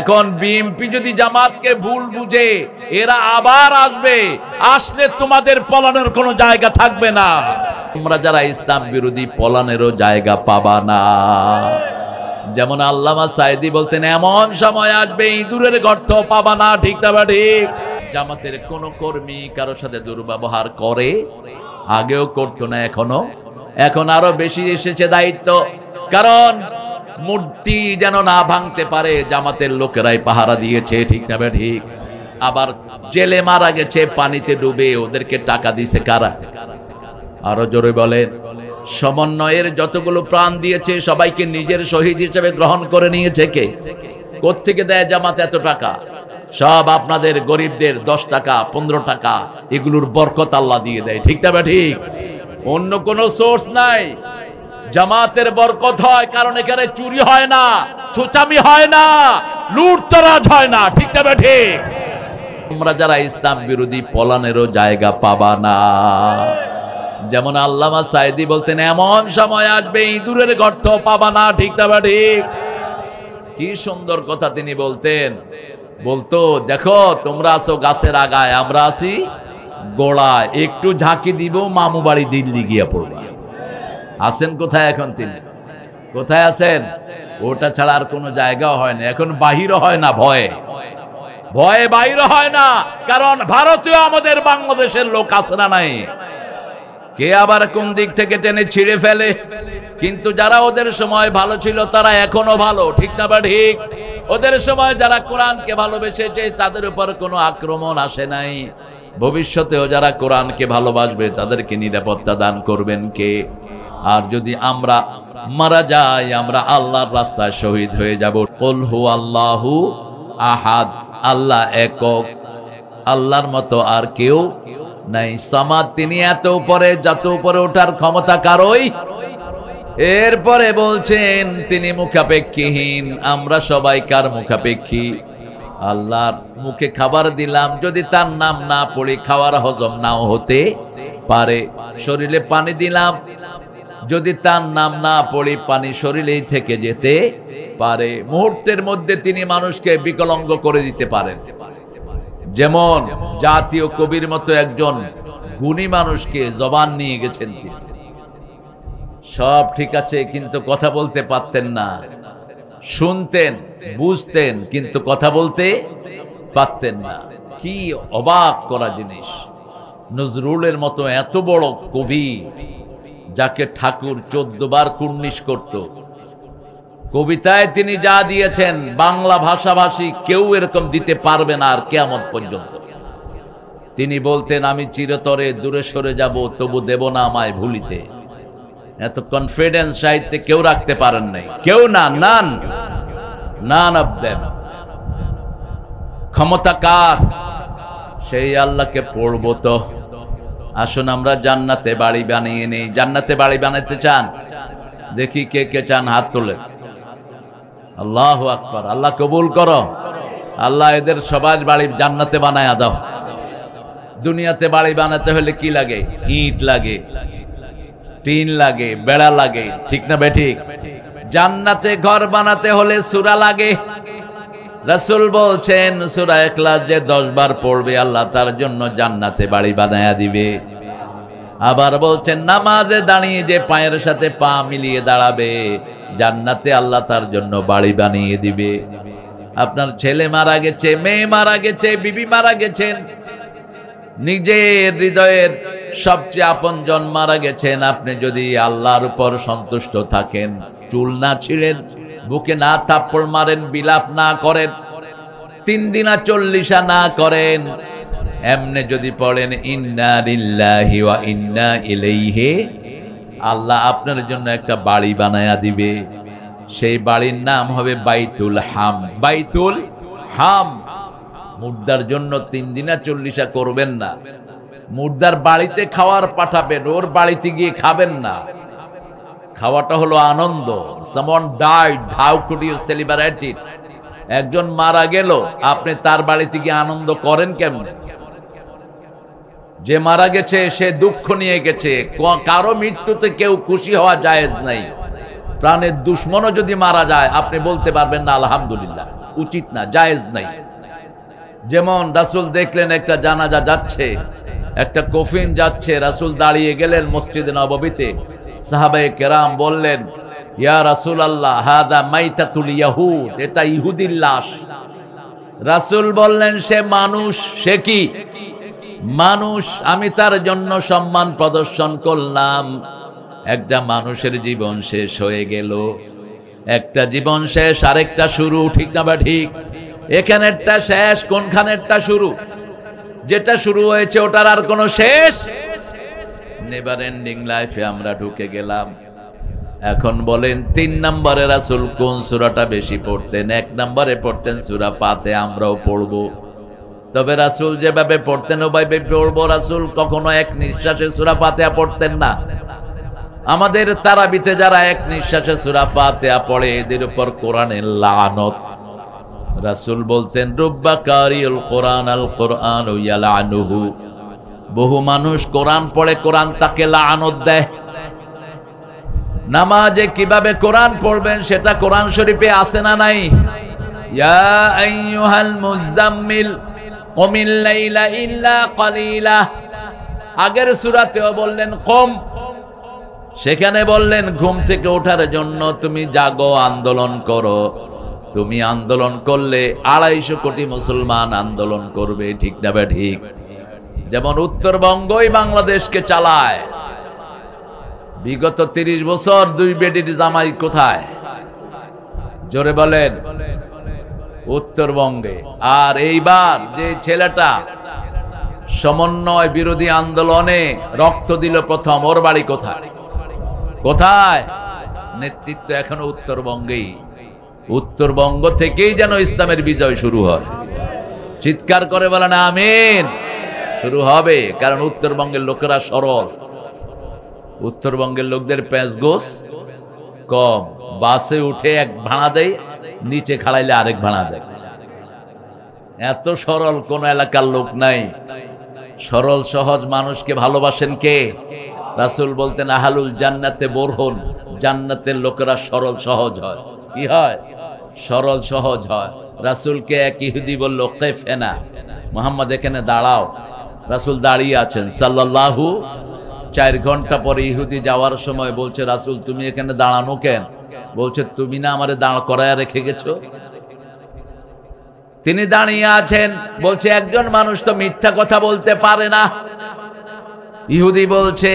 এখন বিএনপি যদি জামাতকে ভুল বুঝে এরা আবার আসবে, আসলে তোমাদের পলানোর কোনো জায়গা থাকবে না। তোমরা যারা ইসলাম বিরোধী পলানেরও জায়গা পাবা না। যেমন আল্লামা সাইদি বলতেন, এমন সময় আসবে ইঁদুরের গর্ত পাবা না। ঠিক না ঠিক? জামাতের কোন কর্মী কারোর সাথে দুর্ব্যবহার করে, আগেও করতো না, এখন আরো বেশি এসেছে দায়িত্ব। কারণ মূর্তি যেন না ভাঙতে পারে জামাতের লোকেরাই পাহারা দিয়েছে। ঠিক না ঠিক? আবার জেলে মারা গেছে পানিতে ডুবে, ওদেরকে টাকা দিয়েছে কারা? আরো জোরে বলেন। সমন্বয়ের যতগুলো প্রাণ দিয়েছে সবাইকে নিজের শহীদ হিসেবে গ্রহণ করে নিয়েছে কে? কোত্থেকে দেয় জামাত এত টাকা? সব আপনাদের গরিবদের 10 টাকা 15 টাকা এগুলোর বরকত আল্লাহ দিয়ে দেয়। ঠিক না ঠিক? অন্য কোন সোর্স নাই। জামাতের বরকত হয় কারণ এখানে চুরি হয় না, চোচামি হয় না, লুটতরাজ হয় না। ঠিক না ঠিক? তোমরা যারা ইসলাম বিরোধী পলানেরও জায়গা পাবা না। যেমন আল্লামা সাইদি বলতেন, এমন সময় আসবে ইঁদুরের গর্ত পাবা না। ঠিক না ঠিক? কি সুন্দর কথা তিনি বলতেন। বলতো, দেখো তোমরা আছো গাছের আগায়, আমরা আছি গোড়ায়, একটু ঝাঁকি দিব মামু বাড়ি দিল্লি গিয়া পড়বা। আছেন কোথায় এখন তিনি? কোথায় আছেন? ওটা ছাড়া আর কোনো জায়গাও হয় না। এখন বাহিরও হয় না, ভয়ে ভয়ে বাহিরও হয় না। কারণ ভারতীয় আমাদের বাংলাদেশের লোক আছে না নাই? কে আবার কোন দিক থেকে টেনে ছিঁড়ে ফেলে। কিন্তু যারা ওদের সময় ভালো ছিল তারা এখনো ভালো। ঠিক না ঠিক? ওদের সময় যারা কোরআনকে ভালোবেসেছে তাদের উপর কোনো আক্রমণ আসে নাই। ভবিষ্যতেও যারা কোরআনকে ভালোবাসবে তাদেরকে নিরাপত্তা দান করবেন কে? আর যদি আমরা মারা যাই, আমরা আল্লাহর রাস্তায় শহীদ হয়ে যাব। কুল হুয়াল্লাহু আহাদ, আল্লাহ একক, আল্লাহর মতো আর কেউ নাই। সামাদ, তিনি এত উপরে, যত উপরে ওঠার ক্ষমতা কারোই। এরপরে বলছেন তিনি মুখাপেক্ষীহীন। আমরা সবাই কার মুখাপেক্ষী? আল্লাহর মুখে খাবার দিলাম, যদি তার নাম না পড়ি খাওয়ার হজম নাও হতে পারে। শরীরে পানি দিলাম, যদি তার নাম না পড়ি পানি শরীরেই থেকে যেতে পারে। মুহূর্তের মধ্যে তিনি মানুষকে বিকলাঙ্গ করে দিতে পারেন। যেমন জাতীয় কবির মতো একজন গুণী মানুষকে জবান নিয়ে গেছেন তিনি। সব ঠিক আছে, কিন্তু কথা বলতে পারতেন না। শুনতেন, বুঝতেন, কিন্তু কথা বলতে পারতেন না। কি অবাক করা জিনিস! নজরুলের মতো এত বড় কবি, যাকে ঠাকুর 14 বার কুর্নিশ করত, কবিতায় তিনি যা দিয়েছেন বাংলা ভাষাভাষী কেউ এরকম দিতে পারবে না আর কিয়ামত পর্যন্ত। তিনি বলতেন, আমি চিরতরে দূরে সরে যাব, তবু দেব না আমায় ভুলিতে। এত কনফিডেন্স সাহিত্যে কেউ রাখতে পারেন নাই, কেউ না। None of them. ক্ষমতা কার? সেই আল্লাহকে পড়বো তো। আসুন আমরা জান্নাতে বাড়ি বানিয়ে নেই। জান্নাতে বাড়ি বানাতে চান? দেখি কে কে চান, হাত তোলেন। আল্লাহু আকবার। আল্লাহ কবুল করো। আল্লাহ এদের সবার বাড়ি জান্নাতে বানায়া দাও। দুনিয়াতে বাড়ি বানাতে হলে কি লাগে? ইট লাগে, টিন লাগে, বেড়া লাগে। ঠিক না বেঠিক? জান্নাতে ঘর বানাতে হলে সূরা লাগে। রাসূল বলছেন, সূরা ইখলাস যে 10 বার পড়বে আল্লাহ তার জন্য জান্নাতে বাড়ি বানায়া দিবে। আবার বলছেন, নামাজে দাঁড়িয়ে যে পায়ের সাথে পা মিলিয়ে দাঁড়াবে জান্নাতে আল্লাহ তার জন্য বাড়ি বানিয়ে দিবে। আপনার ছেলে মারা গেছে, মেয়ে মারা গেছে, বিবি মারা গেছেন, নিজের হৃদয়ের সবচেয়ে আপনজন মারা গেছেন, আপনি যদি আল্লাহর উপর সন্তুষ্ট থাকেন, চুল না ছিঁড়েন, বুকে না থাপ্পড় মারেন, বিলাপ না করেন, 3 দিনা 40 না করেন, এমনে যদি পড়েন ইন্না লিল্লাহি ওয়া ইন্না ইলাইহি, আল্লাহ আপনার জন্য একটা বাড়ি বানায়া দিবে। সেই বাড়ির নাম হবে বাইতুল হাম। বাইতুল হাম। মুর্দার জন্য 3 দিনা 40 করবেন না। মুর্দার বাড়িতে খাওয়ার পাঠাবেন, ওর বাড়িতে গিয়ে খাবেন না। খাওয়াটা হলো আনন্দ। someone died, how could you celebrate it? একজন মারা গেল, আপনি তার বাড়িতে গিয়ে আনন্দ করেন কেমনে? যে মারা গেছে সে দুঃখ নিয়ে গেছে। কারো মৃত্যুতে কেউ খুশি হওয়া জায়েজ নাই। প্রাণের দুশ্মনও যদি মারা যায় আপনি বলতে পারবেন না আলহামদুলিল্লাহ। উচিত না, জায়েজ নাই। যেমন রাসূল দেখলেন একটা জানাজা যাচ্ছে, একটা কফিন যাচ্ছে, রাসূল দাঁড়িয়ে গেলেন মসজিদে নববীতে। সাহাবায়ে কেরাম বললেন, ইয়া রাসূলুল্লাহ, হাদা মাইতাতুল ইয়াহুদ, এটা ইহুদির লাশ। রাসূল বললেন, সে মানুষ। সে কি মানুষ? আমি তার জন্য সম্মান প্রদর্শন করলাম। একটা মানুষের জীবন শেষ হয়ে গেল, একটা জীবন শেষ, আরেকটা শুরু, ঠিক না বা ঠিক? এখানেরটা শেষ, কোনখানেরটা শুরু? যেটা শুরু হয়েছে ওটার আর কোনো শেষ? নেভার এন্ডিং লাইফে আমরা ঢুকে গেলাম। এখন বলেন 3 নম্বরে রাসূল কোন সূরাটা বেশি পড়তেন? 1 নম্বরে পড়তেন সূরা ফাতিহা, আমরাও পড়বো। তবে রাসূল যেভাবে পড়তেন ওভাবে পড়বো। রাসূল কখনো এক নিঃশ্বাসে সূরা ফাতিহা পড়তেন না। আমাদের তারাবিতে যারা এক নিঃশ্বাসে সূরা ফাতিহা পড়ে এদের উপর কোরআনের লানত। রাসূল বলতেন, রুব্বা কারিউল কোরআন আল কোরআন ইয়ালানুহু, বহু মানুষ কোরআন পড়ে, কোরআন তাকে লানত দেয়। নামাজে কিভাবে কোরআন পড়বেন সেটা কোরআন শরীফে আছে না নাই? ইয়া আইয়ুহাল মুযাম্মিল কুমিল লাইলা ইল্লা কালিলা, আগের সূরাতেও বললেন কম, সেখানে বললেন ঘুম থেকে ওঠার জন্য তুমি জাগো, আন্দোলন করো। তুমি আন্দোলন করলে 250 কোটি মুসলমান আন্দোলন করবে, ঠিক না বে ঠিক? যেমন উত্তরবঙ্গই বাংলাদেশকে চালায়। বিগত 30 বছর 2 বেডির জামাই কোথায়? জোরে বলেন। উত্তরবঙ্গে। আর এইবার যে ছেলেটা সমন্বয় বিরোধী আন্দোলনে রক্ত দিল প্রথম, ওর বাড়ি কোথায়? কোথায়? নেতৃত্ব এখনো উত্তরবঙ্গেই। উত্তরবঙ্গ থেকেই যেন ইসলামের বিজয় শুরু হয়। চিৎকার করে বলেন আমিন। শুরু হবে, কারণ উত্তরবঙ্গের লোকেরা সরল। উত্তরবঙ্গের লোকদের প্যাঁচগোছ কম। বাসে উঠে এক ভাড়া দেয়, নিচে খাড়াইলে আরেক ভাড়া দেয়। এত সরল কোন এলাকার লোক নাই। সরল সহজ মানুষকে ভালোবাসেন কে? রাসূল বলতেন, আহলুল জান্নাতে বোরহুন, জান্নাতের লোকেরা সরল সহজ হয়। কি হয়? সরল সহজ হয়। রাসূলকে এক ইহুদি বলল, কিফনা, মুহাম্মদ এখানে দাঁড়াও। রাসূল দাঁড়িয়ে আছেন সাল্লাল্লাহু। 4 ঘন্টা পরে ইহুদি যাওয়ার সময় বলছে, রাসূল তুমি এখানে দাঁড়ানো কেন? বলছে, তুমি না আমারে দাঁড় করায় রেখে গেছো। তিনি দাঁড়িয়ে আছেন। বলছে, একজন মানুষ তো মিথ্যা কথা বলতে পারে না। ইহুদি বলছে,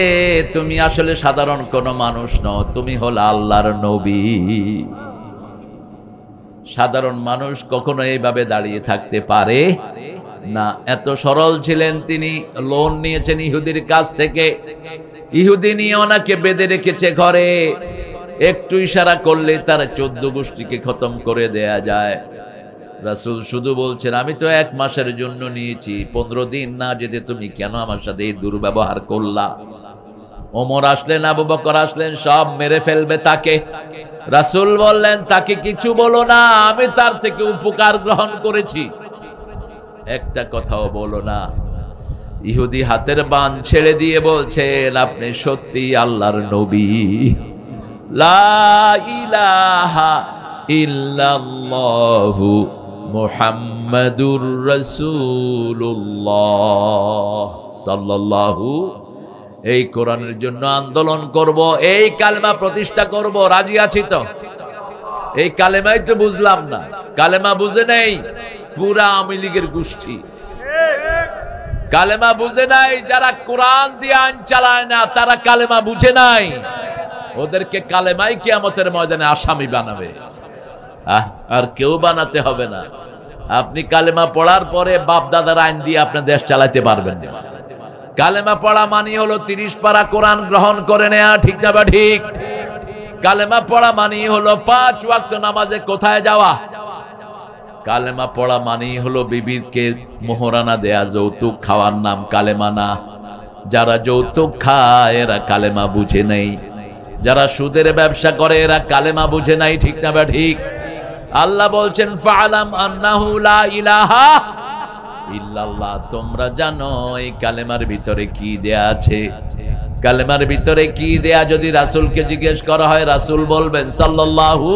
তুমি আসলে সাধারণ কোন মানুষ নও, তুমি হলো আল্লাহর নবী। সাধারণ মানুষ কখনো এইভাবে দাঁড়িয়ে থাকতে পারে না। এত সরল ছিলেন তিনি। লোন নিয়েছেন ইহুদির কাছ থেকে। ইহুদি নিয়ে ওনাকে বেঁধে রেখেছে ঘরে। একটু ইশারা করলে তার 14 গোষ্ঠীকে খতম করে দেয়া যায়। রাসূল শুধু বলছেন, আমি তো 1 মাসের জন্য নিয়েছি, 15 দিন না যেতে তুমি কেন আমার সাথে এই দুর্ব্যবহার করলা? ওমর আসলেন, আবু বকর আসলেন, সব মেরে ফেলবে তাকে। রাসূল বললেন, তাকে কিছু বলো না, আমি তার থেকে উপকার গ্রহণ করেছি, একটা কথাও বলো না। ইহুদি হাতের বাঁধ ছেড়ে দিয়ে বলছেন, আপনি সত্যি আল্লাহর নবী। লা ইলাহা ইল্লাল্লাহু মুহাম্মাদুর রাসূলুল্লাহ সাল্লাল্লাহু। এই কোরআনের জন্য আন্দোলন করব, এই কালেমা প্রতিষ্ঠা করব, রাজি আছি তো? এই কালেমাই তো বুঝলাম না। কালেমা বুঝে নেই পুরা আওয়ামী লীগের গোষ্ঠী। কালেমা বুঝে নাই যারা কোরআন দিয়ে আইন চালায় না, তারা কালেমা বুঝে নাই। ওদেরকে কালেমাই কিয়ামতের ময়দানে আসামি বানাবে। আর কেউ বানাতে হবে না। আপনি কালেমা পড়ার পরে বাপ দাদার আইন দিয়ে আপনার দেশ চালাতে পারবেন না। কালেমা পড়া মানে হলো 30 পারা কোরআন গ্রহণ করে নেয়া, ঠিক না বা ঠিক? কালেমা পড়া মানে হলো 5 ওয়াক্ত নামাজে কোথায় যাওয়া। কালেমা পড়া মানে হলো বিবিকে মোহরানা দেয়া, যৌতুক খাওয়ার নাম কালেমা না। যারা যৌতুক খায় এরা কালেমা বুঝে নেই। যারা সুদের ব্যবসা করে এরা কালেমা বুঝে নাই, ঠিক না বা ঠিক? আল্লাহ বলছেন, ফাআলাম আন্নাহু লা ইলাহা ইল্লাল্লাহ, তোমরা জানো এই কালেমার ভিতরে কি দেয়া আছে। কালেমার ভিতরে কি দেয়া যদি রাসূলকে জিজ্ঞেস করা হয়, রাসূল বলবেন সাল্লাল্লাহু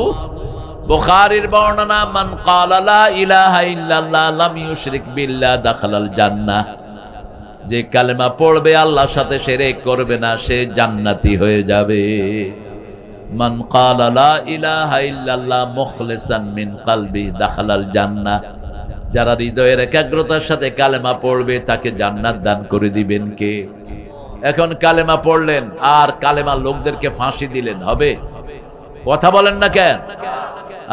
বুখারীর বর্ণনা, মান ক্বালা লা ইলাহা ইল্লাল্লাহ লাম ইউশরিক বিল্লাহ দাখালাল জান্নাহ, যে কালেমা পড়বে আল্লাহর সাথে শিরক করবে না সে জান্নাতি হয়ে যাবে। মান ক্বালা লা ইলাহা ইল্লাল্লাহ মুখলিসান মিন কলবি দাখালাল জান্নাহ, যারা হৃদয়ের একাগ্রতার সাথে কালেমা পড়বে তাকে জান্নাত দান করে দিবেন কে? এখন কালেমা পড়লেন আর কালেমা লোকদেরকে ফাঁসি দিলেন, হবে? কথা বলেন না কেন?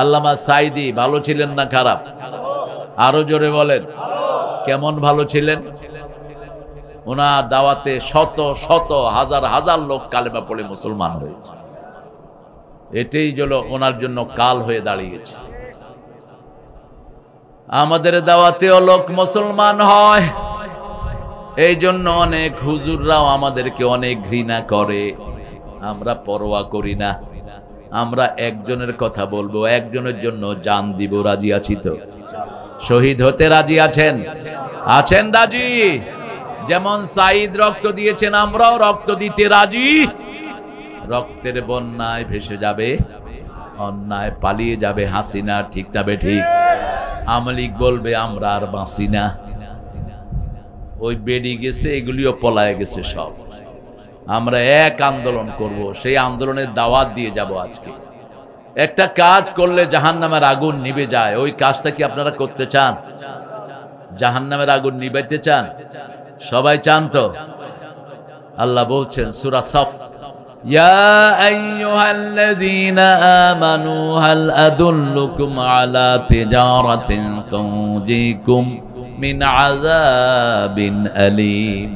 আল্লামা সাঈদী ভালো ছিলেন না খারাপ? আরো জোরে বলেন, কেমন ভালো ছিলেন? ওনার দাওয়াতে শত শত হাজার হাজার লোক কালেমা পড়ে মুসলমান হয়েছে। এটাই হলো ওনার জন্য কাল হয়ে দাঁড়িয়েছে। আমাদের দাওয়াতেও লোক মুসলমান হয়, এই জন্য অনেক হুজুররাও আমাদেরকে অনেক ঘৃণা করে, আমরা পরোয়া করি না। আমরা একজনের কথা বলবো, একজনের জন্য জান দিব, রাজি আছি তো? শহীদ হতে রাজি আছেন? আছেন রাজি? যেমন সাঈদ রক্ত দিয়েছেন, আমরাও রক্ত দিতে রাজি। রক্তের বন্যায় ভেসে যাবে অন্যায়, পালিয়ে যাবে হাসিনা, ঠিক না বেঠিক? আওয়ামী লীগ বলবে আমরা আর বাঁচি না, ওই বেড়ি গেছে, এগুলিও পলায় গেছে সব। আমরা এক আন্দোলন করব, সেই আন্দোলনের দাওয়াত দিয়ে যাব। আজকে একটা কাজ করলে জাহান্নামের আগুন নিভে যায়, ওই কাজটা কি আপনারা করতে চান? জাহান্নামের আগুন নিভাইতে চান? সবাই চান তো? আল্লাহ বলছেন সূরা সফ, ইয়া আইয়ুহাল্লাযীনা আমানু হাল আদুল্লুকুম আলা তিজারাতিন তুনজিকুম মিন আযাবিন আলীম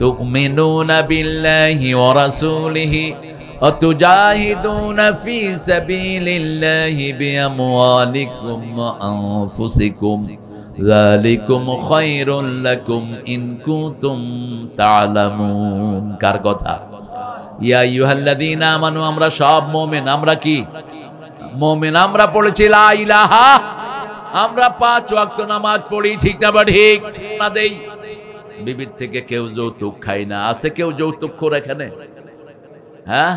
তু'মিনুনা বিল্লাহি ওয়া রাসূলিহি ওয়া তুজাহিদুনা ফী সাবিলিল্লাহি বিআমওয়ালিকুম ওয়া আনফুসিকুম যালিকুম খায়রুল লাকুম ইন কুনতুম তা'লামুন। কার কথা? ইয়া আইয়ুহাল্লাযীনা আমানু, আমরা সব মুমিন। আমরা কি মুমিন? আমরা পড়েছি লা ইলাহা, আমরা 5 ওয়াক্ত নামাজ পড়ি, ঠিক না বা ঠিক? না দেই। বিবির থেকে কেউ যৌতুক খাই না। আছে কেউ যৌতুকখোর এখানে? হ্যাঁ,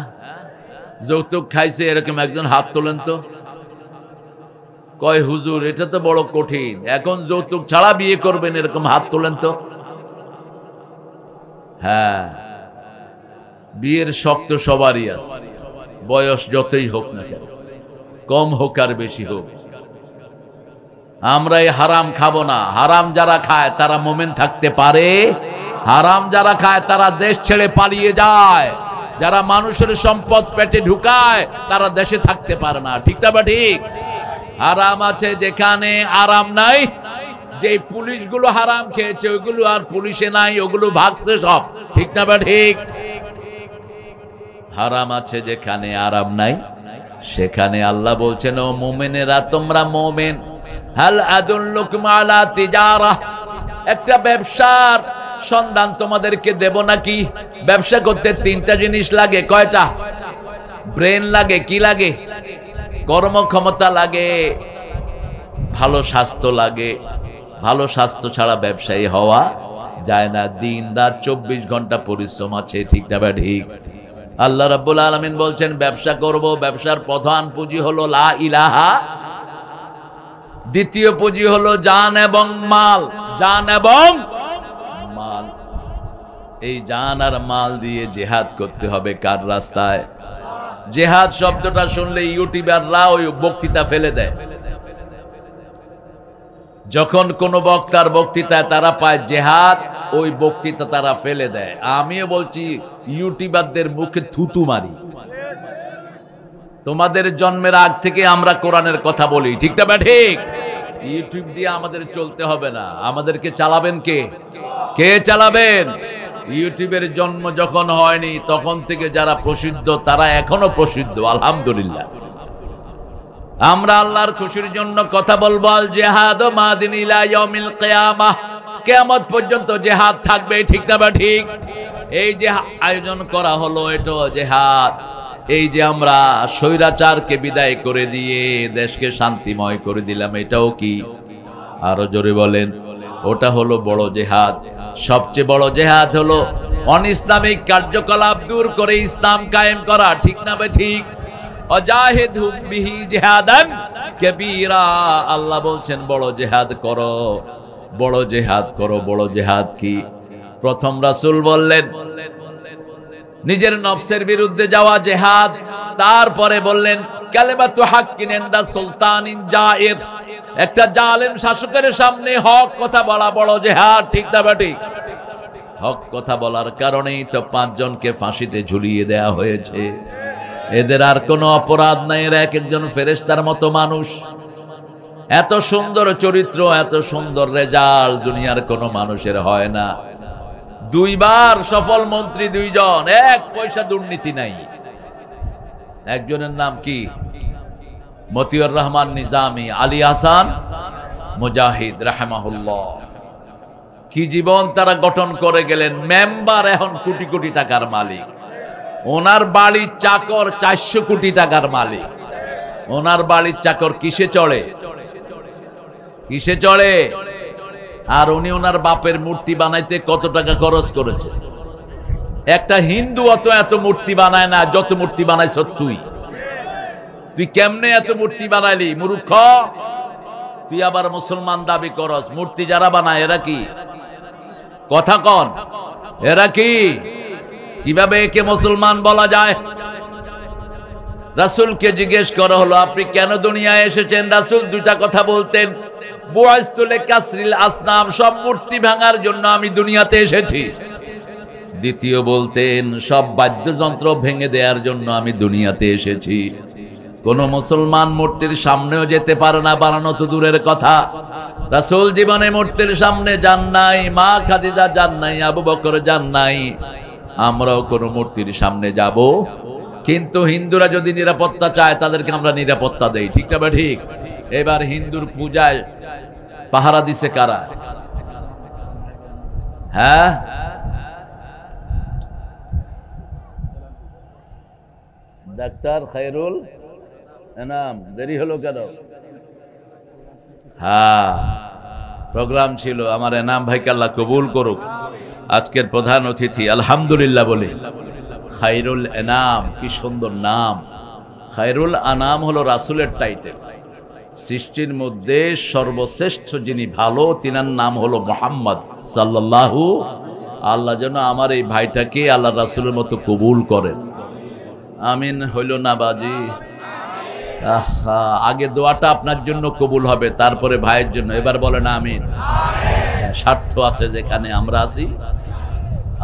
যৌতুক খাইছে এরকম একজন হাত তোলেন তো। কয় হুজুর এটা তো বড় কঠিন, এখন যৌতুক ছাড়া বিয়ে করবেন, এরকম হাত তোলেন তো। হ্যাঁ, বিয়ের শক্ত সবারই আছে, বয়স যতই হোক না কেন, কম হোক আর বেশি হোক। আমরা এই হারাম খাবো না। হারাম যারা খায় তারা মোমেন থাকতে পারে? হারাম যারা খায় তারা দেশ ছেড়ে পালিয়ে যায়। যারা মানুষের সম্পদ পেটে ঢুকায় তারা দেশে থাকতে পারে না, ঠিক না বা ঠিক? হারাম আছে যেখানে আরাম নাই। যে পুলিশগুলো হারাম খেয়েছে ওইগুলো আর পুলিশে নাই, ওগুলো ভাগছে সব, ঠিক না বা ঠিক? হারাম আছে যেখানে আরাম নাই, সেখানে আল্লাহ বলছেন ও মুমিনেরা তোমরা মুমিন, হাল আদুল্লুকুম আলা তিজারা, একটা ব্যবসার সন্ধান তোমাদেরকে দেব নাকি? ব্যবসা করতে 3টা জিনিস লাগে। কয়টা? ব্রেন লাগে, কি লাগে? কর্মক্ষমতা লাগে, ভালো স্বাস্থ্য লাগে। ভালো স্বাস্থ্য ছাড়া ব্যবসায়ী হওয়া যায় না। দিন রাত 24 ঘন্টা পরিশ্রম আছে, ঠিক না বা ঠিক? আল্লাহ রাব্বুল আলামিন বলছেন ব্যবসা করব, ব্যবসার প্রধান পুঁজি হলো লা ইলাহা, দ্বিতীয় পুঁজি হলো জান এবং মাল। জান এবং মাল, এই জান আর মাল দিয়ে জিহাদ করতে হবে। কার রাস্তায়? জিহাদ শব্দটা শুনলে ইউটিউবাররা ওই বক্তৃতা ফেলে দেয়। যখন কোন বক্তার বক্তৃতায় তারা পায় জিহাদ, ওই বক্তৃতা তারা ফেলে দেয়। আমিও বলছি ইউটিউবারদের মুখে থুতু মারি। তোমাদের জন্মের আগ থেকে আমরা কোরআনের কথা বলি, ঠিক না বা ঠিক? ইউটিউব দিয়ে আমাদের চলতে হবে না। আমাদেরকে চালাবেন কে? কে চালাবেন? ইউটিউবের জন্ম যখন হয়নি তখন থেকে যারা প্রসিদ্ধ তারা এখনো প্রসিদ্ধ, আলহামদুলিল্লাহ। আমরা আল্লাহর খুশির জন্য কথা বলবো। আল জিহাদ মাদিন ইলা ইয়াউমিল কিয়ামাহ, কিয়ামত পর্যন্ত জিহাদ থাকবে, ঠিক না বা ঠিক? এই যে আয়োজন করা হলো এটা জিহাদ। এই যে আমরা স্বৈরাচারকে বিদায় করে দিয়ে দেশকে শান্তিময় করে দিলাম, এটাও কি? আরো জোরে বলেন। ওটা হলো বড় জিহাদ। সবচেয়ে বড় জিহাদ হলো অনিসলামিক কার্যকলাপ দূর করে ইসলাম কায়েম করা, ঠিক না বা ঠিক? ওয়াজাহিদহুম বিহি জিহাদান কাবীরা। আল্লাহ বলছেন বড় জিহাদ করো, বড় জিহাদ করো। বড় জিহাদ কি? প্রথম রাসূল বললেন নিজের নফসের বিরুদ্ধে যাওয়া জিহাদ। তারপরে বললেন কালিমাতু হাক্কিন ইনদা সুলতানিন জায়ের, একটা জালেম শাসকের সামনে হক কথা বলা বড় জিহাদ। ঠিক না ঠিক? হক কথা বলার কারণেই তো 5 জনকে ফাঁসিতে ঝুলিয়ে দেয়া হয়েছে। এদের আর কোনো অপরাধ নাই, এরা এক একজন ফেরেশতার মতো মানুষ। এত সুন্দর চরিত্র, এত সুন্দর রেজাল্ট দুনিয়ার কোনো মানুষের হয় না। 2 বার সফল মন্ত্রী 2 জন, 1 পয়সা দুর্নীতি নাই। একজনের নাম কি? মতিউর রহমান নিজামী, আলী হাসান মুজাহিদ রাহিমাহুল্লাহ। কি জীবন তারা গঠন করে গেলেন। মেম্বার এখন কোটি কোটি টাকার মালিক। ওনার বাড়ির চাকর 400 কোটি টাকার মালিক। ওনার বাড়ির চাকর কিসে চড়ে? কিসে চড়ে? আর উনি ওনার বাপের মূর্তি বানাইতে কত টাকা খরচ করেছে? একটা হিন্দু অত এত মূর্তি বানায় না যত মূর্তি বানাইছ তুই। তুই কেমনে এত মূর্তি বানাইলি মূর্খ? তুই আবার মুসলমান দাবি করস। মূর্তি যারা বানায় এরা কি? কথা কন, এরা কি? কিভাবে একে মুসলমান বলা যায়? রাসূলকে জিজ্ঞেস করা হলো আপনি কেন দুনিয়ায় এসেছেন? রাসূল 2টা কথা বলতেন, বুআইস্তু লিকাসরিল আসনাম, সব মূর্তি ভাঙার জন্য আমি দুনিয়াতে এসেছি। দ্বিতীয় বলতেন সব বাদ্যযন্ত্র ভেঙে দেওয়ার জন্য আমি দুনিয়াতে এসেছি। কোন মুসলমান মূর্তির সামনেও যেতে পারে না, বানানো তো দূরের কথা। রাসূল জীবনে মূর্তির সামনে যান নাই, মা খাদিজা যান নাই, আবু বকর যান নাই। আমরাও কোন মূর্তির সামনে যাব? কিন্তু হিন্দুরা যদি নিরাপত্তা চায় তাদেরকে আমরা নিরাপত্তা দেই। ঠিক না ঠিক? এবার হিন্দুর পূজায় পাহারা দিছে কারা? হ্যাঁ, ডাক্তার খায়রুল এনাম। দেরি হলো কেন? হ্যাঁ, প্রোগ্রাম ছিল। আমার এনাম ভাইকে আল্লাহ কবুল করুক। আজকের প্রধান অতিথি, আলহামদুলিল্লাহ বলি। খায়রুল এনাম, কি সুন্দর নাম। খায়রুল আনাম হলো রাসূলের টাইটেল। সৃষ্টির মধ্যে সর্বশ্রেষ্ঠ যিনি ভালো, তিনার নাম হলো মুহাম্মদ সাল্লাল্লাহু। আল্লাহ যেন আমার এই ভাইটাকে আল্লাহ রাসূলের মতো কবুল করেন। আমিন। হইল না বাজি? আগে দোয়াটা আপনার জন্য কবুল হবে, তারপরে ভাইয়ের জন্য। এবার বলেন আমিন। স্বার্থ আছে যেখানে আমরা আছি,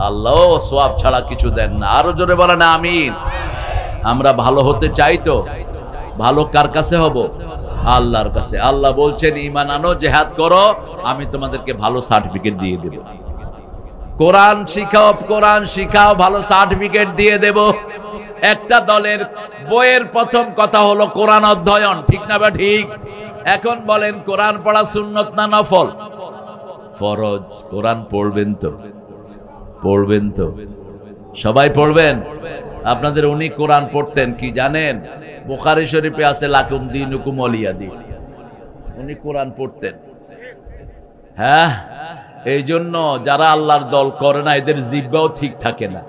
আল্লাহ সওয়াব ছাড়া কিছু দেন না। আরো জোরে বলেন আমিন। আমরা ভালো হতে চাই তো ভালো কার কাছে হব? আল্লাহর কাছে। আল্লাহ বলছেন ঈমান আনো, জিহাদ করো, আমি তোমাদেরকে ভালো সার্টিফিকেট দিয়ে দেব। কোরআন শিখাও, কোরআন শিখাও, ভালো সার্টিফিকেট দিয়ে দেব। একটা দলের বইয়ের প্রথম কথা হলো কোরআন অধ্যয়ন। ঠিক না বা ঠিক? এখন বলেন কোরআন পড়া সুন্নত না নফল? ফরজ। কোরআন পড়বেন তো? পড়বেন তো? সবাই পড়বেন? আপনাদের উনি কোরআন পড়তেন কি জানেন? বুখারী শরীফে আছে লাকুম দীনুকুম ওয়ালিয়া দীন। উনি কোরআন পড়তেন। হ্যাঁ, এই জন্য যারা আল্লাহর দল করে না এদের জিহ্বাও ঠিক থাকে না।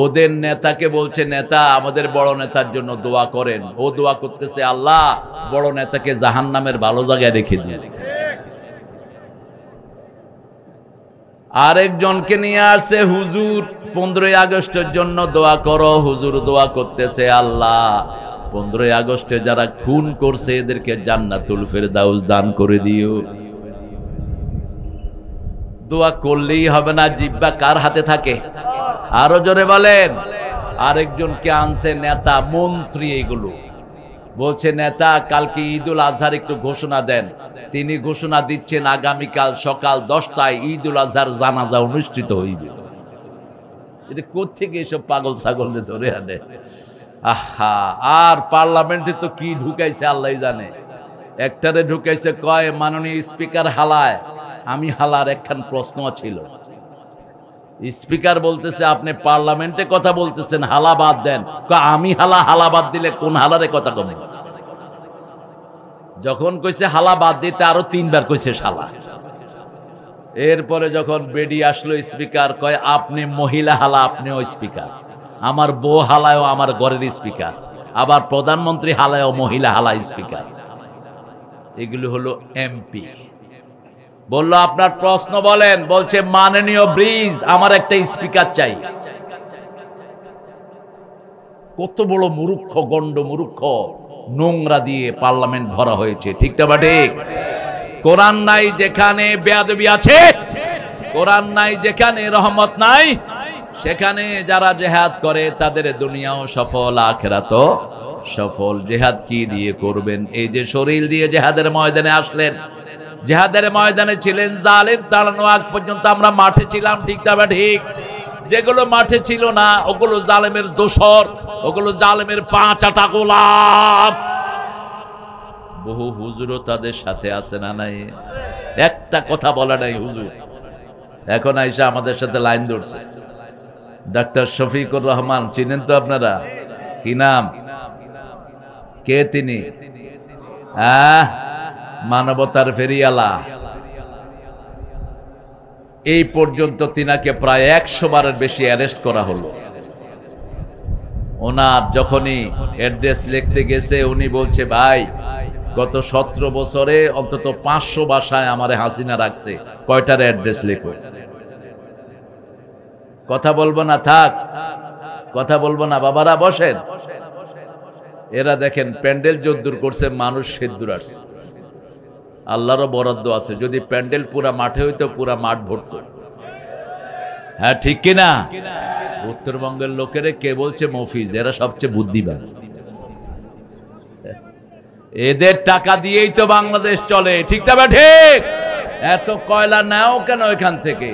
ওদের নেতাকে বলছে, নেতা আমাদের বড় নেতার জন্য দোয়া করেন। ও দোয়া করতেছে, আল্লাহ বড় নেতাকে জাহান্নামের ভালো জায়গায় রেখে দিন। আরেকজনকে নিয়ে আসছে, হুজুর 15ই আগস্টের জন্য দোয়া করো। হুজুর দোয়া করতেছে, আল্লাহ 15ই আগস্টে যারা খুন করছে এদেরকে জান্নাতুল ফেরদাউস দান করে দিও। দোয়া করলেই হবে না, জিহ্বা কার হাতে থাকে? আরো জোরে বলেন। আরেকজনকে আনছে নেতা মন্ত্রী, এগুলো বলছে নেতা কালকে ঈদুল আজহার একটু ঘোষণা দেন। তিনি ঘোষণা দিচ্ছেন আগামীকাল সকাল 10টায় ঈদুল আজহার জানাজা অনুষ্ঠিত হইবে। এটা কোত্থেকে এসব পাগল ছাগলদের ধরে আনে? আহা, আর পার্লামেন্টে তো কি ঢুকাইছে আল্লাহ জানে। একটারে ঢুকাইছে কয় মাননীয় স্পিকার হালায়। আমি হালার একখান প্রশ্ন ছিল। স্পিকার বলতেছে আপনি পার্লামেন্টে কথা বলতেছেন, হালা বাদ দেন। আমি হালা, হালা বাদ দিলে কোন হালারে কথা কমে? যখন কইছে হালা বাদ দিতে আরো 3 বার কইছে শালা। এরপরে যখন বেডি আসলো স্পিকার কয় আপনি মহিলা হালা, আপনিও স্পিকার। আমার বউ হালায়ও আমার ঘরের স্পিকার। আবার প্রধানমন্ত্রী হালায় ও মহিলা হালায় স্পিকার। এগুলো হলো এমপি। বলল আপনার প্রশ্ন বলেন, বলছে মাননীয় ব্রিজ, আমার একটা স্পিকার চাই। কত বড় মূর্খ, গন্ড মূর্খ, নোংরা দিয়ে পার্লামেন্ট ভরা হয়েছে, ঠিক না ঠিক? কোরআন নাই যেখানে বেয়াদবি আছে, কোরআন নাই যেখানে রহমত নাই, সেখানে যারা জিহাদ করে তাদের দুনিয়াও সফল, আখিরাতও সফল। জিহাদ কি দিয়ে করবেন? এই যে শরীর দিয়ে জিহাদের ময়দানে আসলেন, জিহাদের ময়দানে ছিলেন, জালেম তাড়ানো আগ পর্যন্ত আমরা মাঠে ছিলাম, ঠিক না ঠিক? যেগুলো মাঠে ছিল না ওগুলো জালেমের দোসর, ওগুলো জালেমের পাঁচাটা গোলাম। বহু হুজুরও তাদের সাথে আছে না নাই? একটা কথা বলা নাই হুজুর, এখন আইসা আমাদের সাথে লাইন ধরছে। ডাক্তার শফিকুর রহমান চিনেন তো আপনারা? কি নাম? কে তিনি? মানবতার ফেরিয়ালা। এই পর্যন্ত তিনাকে প্রায় 100 বারের বেশি অ্যারেস্ট করা হলো। ওনার যখনই অ্যাড্রেস লিখতে গেছে উনি বলছে, ভাই গত 17 বছরে অন্তত 500 বাসায় আমারে হাসিনা রাখছে, কয়টার অ্যাড্রেস লেখো? কথা বলবো না? থাক, কথা বলবো না। বাবারা বসেন। এরা দেখেন প্যান্ডেল যদ্দুর করছে, মানুষ সেদ্দুর আসছে। আল্লাহরও বরাদ্দ আছে, যদি প্যান্ডেল পুরা মাঠে হইতো পুরা মাঠ ভরত। হ্যাঁ ঠিক কিনা? উত্তরবঙ্গের লোকেরে কে বলছে মফিজ? এরা সবচেয়ে বুদ্ধিমান। এদের টাকা দিয়েই তো বাংলাদেশ চলে, ঠিক না ঠিক? এত কয়লা নাও কেন এখান থেকে?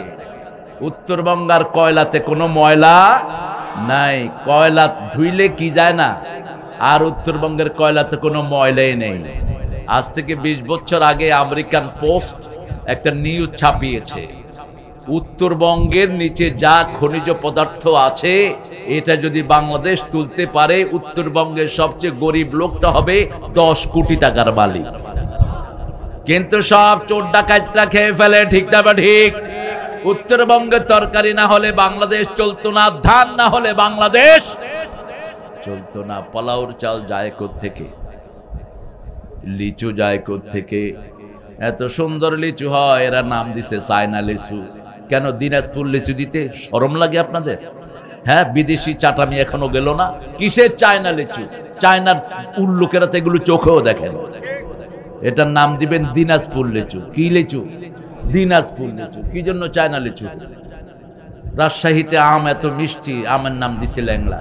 উত্তরবঙ্গের কয়লাতে কোনো ময়লা নাই, কয়লা ধুইলে কি যায় না, আর উত্তরবঙ্গের কয়লাতে কোনো ময়লাই নেই। আজ থেকে 20 বছর আগে আমেরিকান পোস্ট একটা নিউজ ছাপিয়েছে, উত্তরবঙ্গের নিচে যা খনিজ পদার্থ আছে এটা যদি বাংলাদেশ তুলতে পারে, উত্তরবঙ্গের সবচেয়ে গরিব লোকটা হবে 10 কোটি টাকার মালিক। কিন্তু সব চোর ডাকাতরা খেয়ে ফেলে, ঠিক না ঠিক? উত্তরবঙ্গের তরকারি না হলে বাংলাদেশ চলতো না, ধান না হলে বাংলাদেশ চলতো না। পোলাওর চাল যায় কোত্থেকে? লিচু যায় কোত্থেকে? এত সুন্দর লিচু হয়, এরা নাম দিছে চায়না লিচু। কেন দিনাজপুর লিচু দিতে শরম লাগে আপনাদের? হ্যাঁ, বিদেশি চাটামি এখনো গেল না। কিসের চায়না লিচু? চায়নার উল্লুকেরা তো এগুলো চোখেও দেখেন। এটার নাম দিবেন দিনাজপুর লিচু। কি লিচু? দিনাজপুর লিচু। কি জন্য চায়না লিচু? রাজশাহীতে আম এত মিষ্টি, আমের নাম দিছে ল্যাংলা।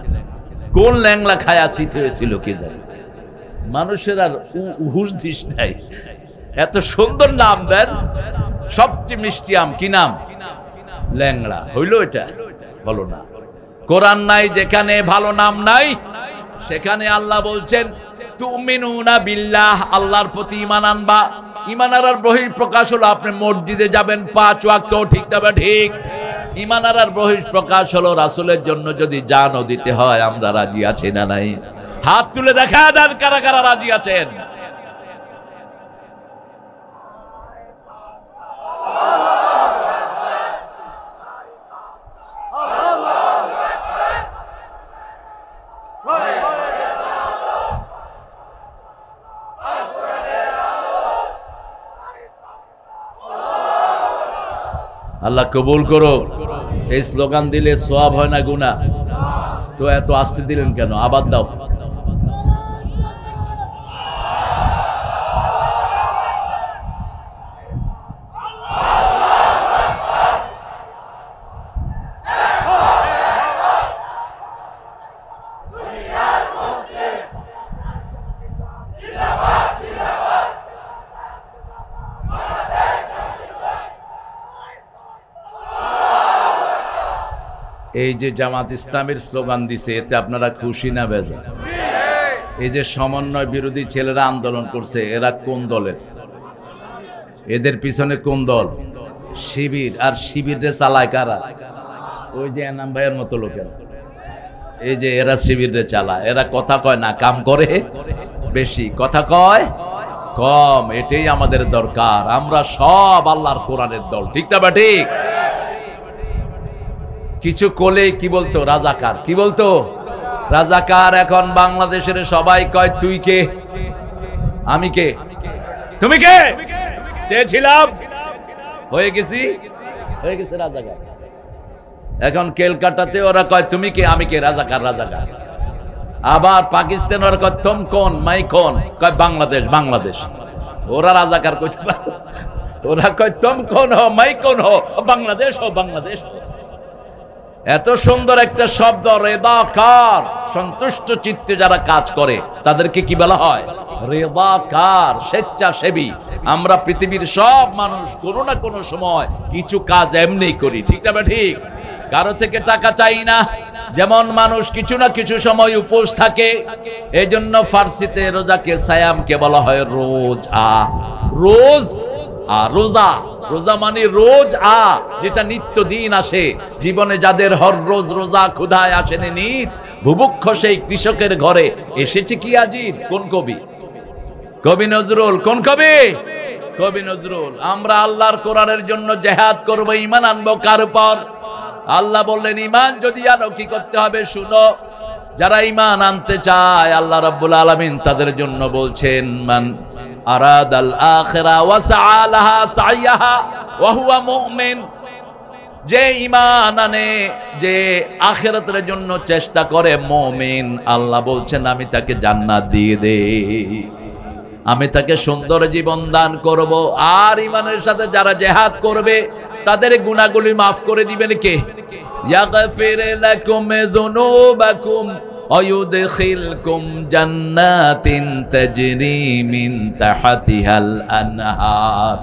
কোন ল্যাংলা খায়া শীত হয়েছিল কে জানে? মানুষের আর হুঁশ দিস নাই, এত সুন্দর নাম দেন। সবচেয়ে মিষ্টি আম কি নাম? ল্যাংড়া। হইল? এটা হলো না। কোরআন নাই যেখানে ভালো নাম নাই, সেখানে আল্লাহ বলছেন তুমিনুনা বিল্লাহ, আল্লাহর প্রতি ঈমান আনবা। ঈমান আনার বহিঃ প্রকাশ হলো আপনি মসজিদে যাবেন 5 ওয়াক্ত, ঠিক না ঠিক? ঈমান আনার বহিঃ প্রকাশ হলো রাসূলের জন্য যদি জানও দিতে হয় আমরা রাজি আছি না নাই? হাত তুলে দেখা দেন কারা কারা রাজি আছেন। আল্লাহ কবুল করো। এই স্লোগান দিলে সওয়াব হয় না গুনাহ? তো এত আস্তে দিলেন কেন? আবার দাও। এই যে জামাত ইসলামের স্লোগান দিছে, এতে আপনারা খুশি না বেজার? এই যে সমন্বয় বিরোধী ছেলেরা আন্দোলন করছে, এরা কোন দলের? এদের পিছনে কোন দল? শিবির। আর শিবিরে চালায় কারা? ওই যে এনাম ভাইয়ের মতো লোকেরা। এই যে এরা শিবিরে চালায়। এরা কথা কয় না, কাম করে বেশি, কথা কয় কম। এটাই আমাদের দরকার। আমরা সব আল্লাহর কোরআনের দল, ঠিক না ঠিক? কিছু কোলে কি বলতো? রাজাকার। কি বলতো? রাজাকার এখন বাংলাদেশের সবাই কয় তুই কে, আমি কে, তুমি কে, চেয়েছিলাম, হয়ে গেছি, হয়ে গেছে রাজাকার। এখন কেলকাটাতে ওরা কয় তুমি কে, আমি কে, রাজাকার রাজাকার। আবার পাকিস্তান ওরা কয় তুম কোন, মাই কোন, কয় বাংলাদেশ বাংলাদেশ। ওরা রাজাকার কইছে না, ওরা কয় তুম কোন হো, মাই কোন হো, বাংলাদেশ হো বাংলাদেশ। এত সুন্দর একটা শব্দ রেদাকার, সন্তুষ্ট চিত্তে যারা কাজ করে তাদেরকে কি বলা হয়? রেদাকার, স্বেচ্ছাসেবী। আমরা পৃথিবীর সব মানুষ কোনো না কোনো সময় কিছু কাজ এমনি করি, ঠিক না ঠিক? কারো থেকে টাকা চাই না। যেমন মানুষ কিছু না কিছু সময় উপোস থাকে, এই জন্য ফার্সিতে রোজাকে সায়ামকে বলা হয় রোজা। রোজ আর রোজা, রোজা মানে রোজ যেটা নিত্য দিন আসে জীবনে। যাদের হর রোজ রোজা ক্ষুধায় আসেনি নিত, বুভুক্ষ সেই কৃষকের ঘরে এসেছে কি আজিদ। কোন কবি? কবি নজরুল। কোন কবি? কবি নজরুল। আমরা আল্লাহর কোরআনের জন্য জিহাদ করব, ঈমান আনবো কার উপর? আল্লাহ বললেন ঈমান যদি আনো কি করতে হবে শুনো। যারা ঈমান আনতে চায় আল্লাহ রাব্বুল আলামিন তাদের জন্য বলছেন মান আরাদাল আখিরা ওয়া সাআলাহা সাইয়াহা ওয়া হুয়া মুমিন। যে ঈমান আনে, যে আখিরাতের জন্য চেষ্টা করে মুমিন, আল্লাহ বলছেন আমি তাকে জান্নাত দিয়ে দেই, আমি তাকে সুন্দর জীবন দান করব। আর ঈমানের সাথে যারা জিহাদ করবে তাদের গুনাহগুলি মাফ করে দিবেন কে? ইয়াগফির লাকুম যুনুবাকুম ওয়া ইউদখিলকুম জান্নাতিন তাজরি মিন তাহতিহাল আনহার।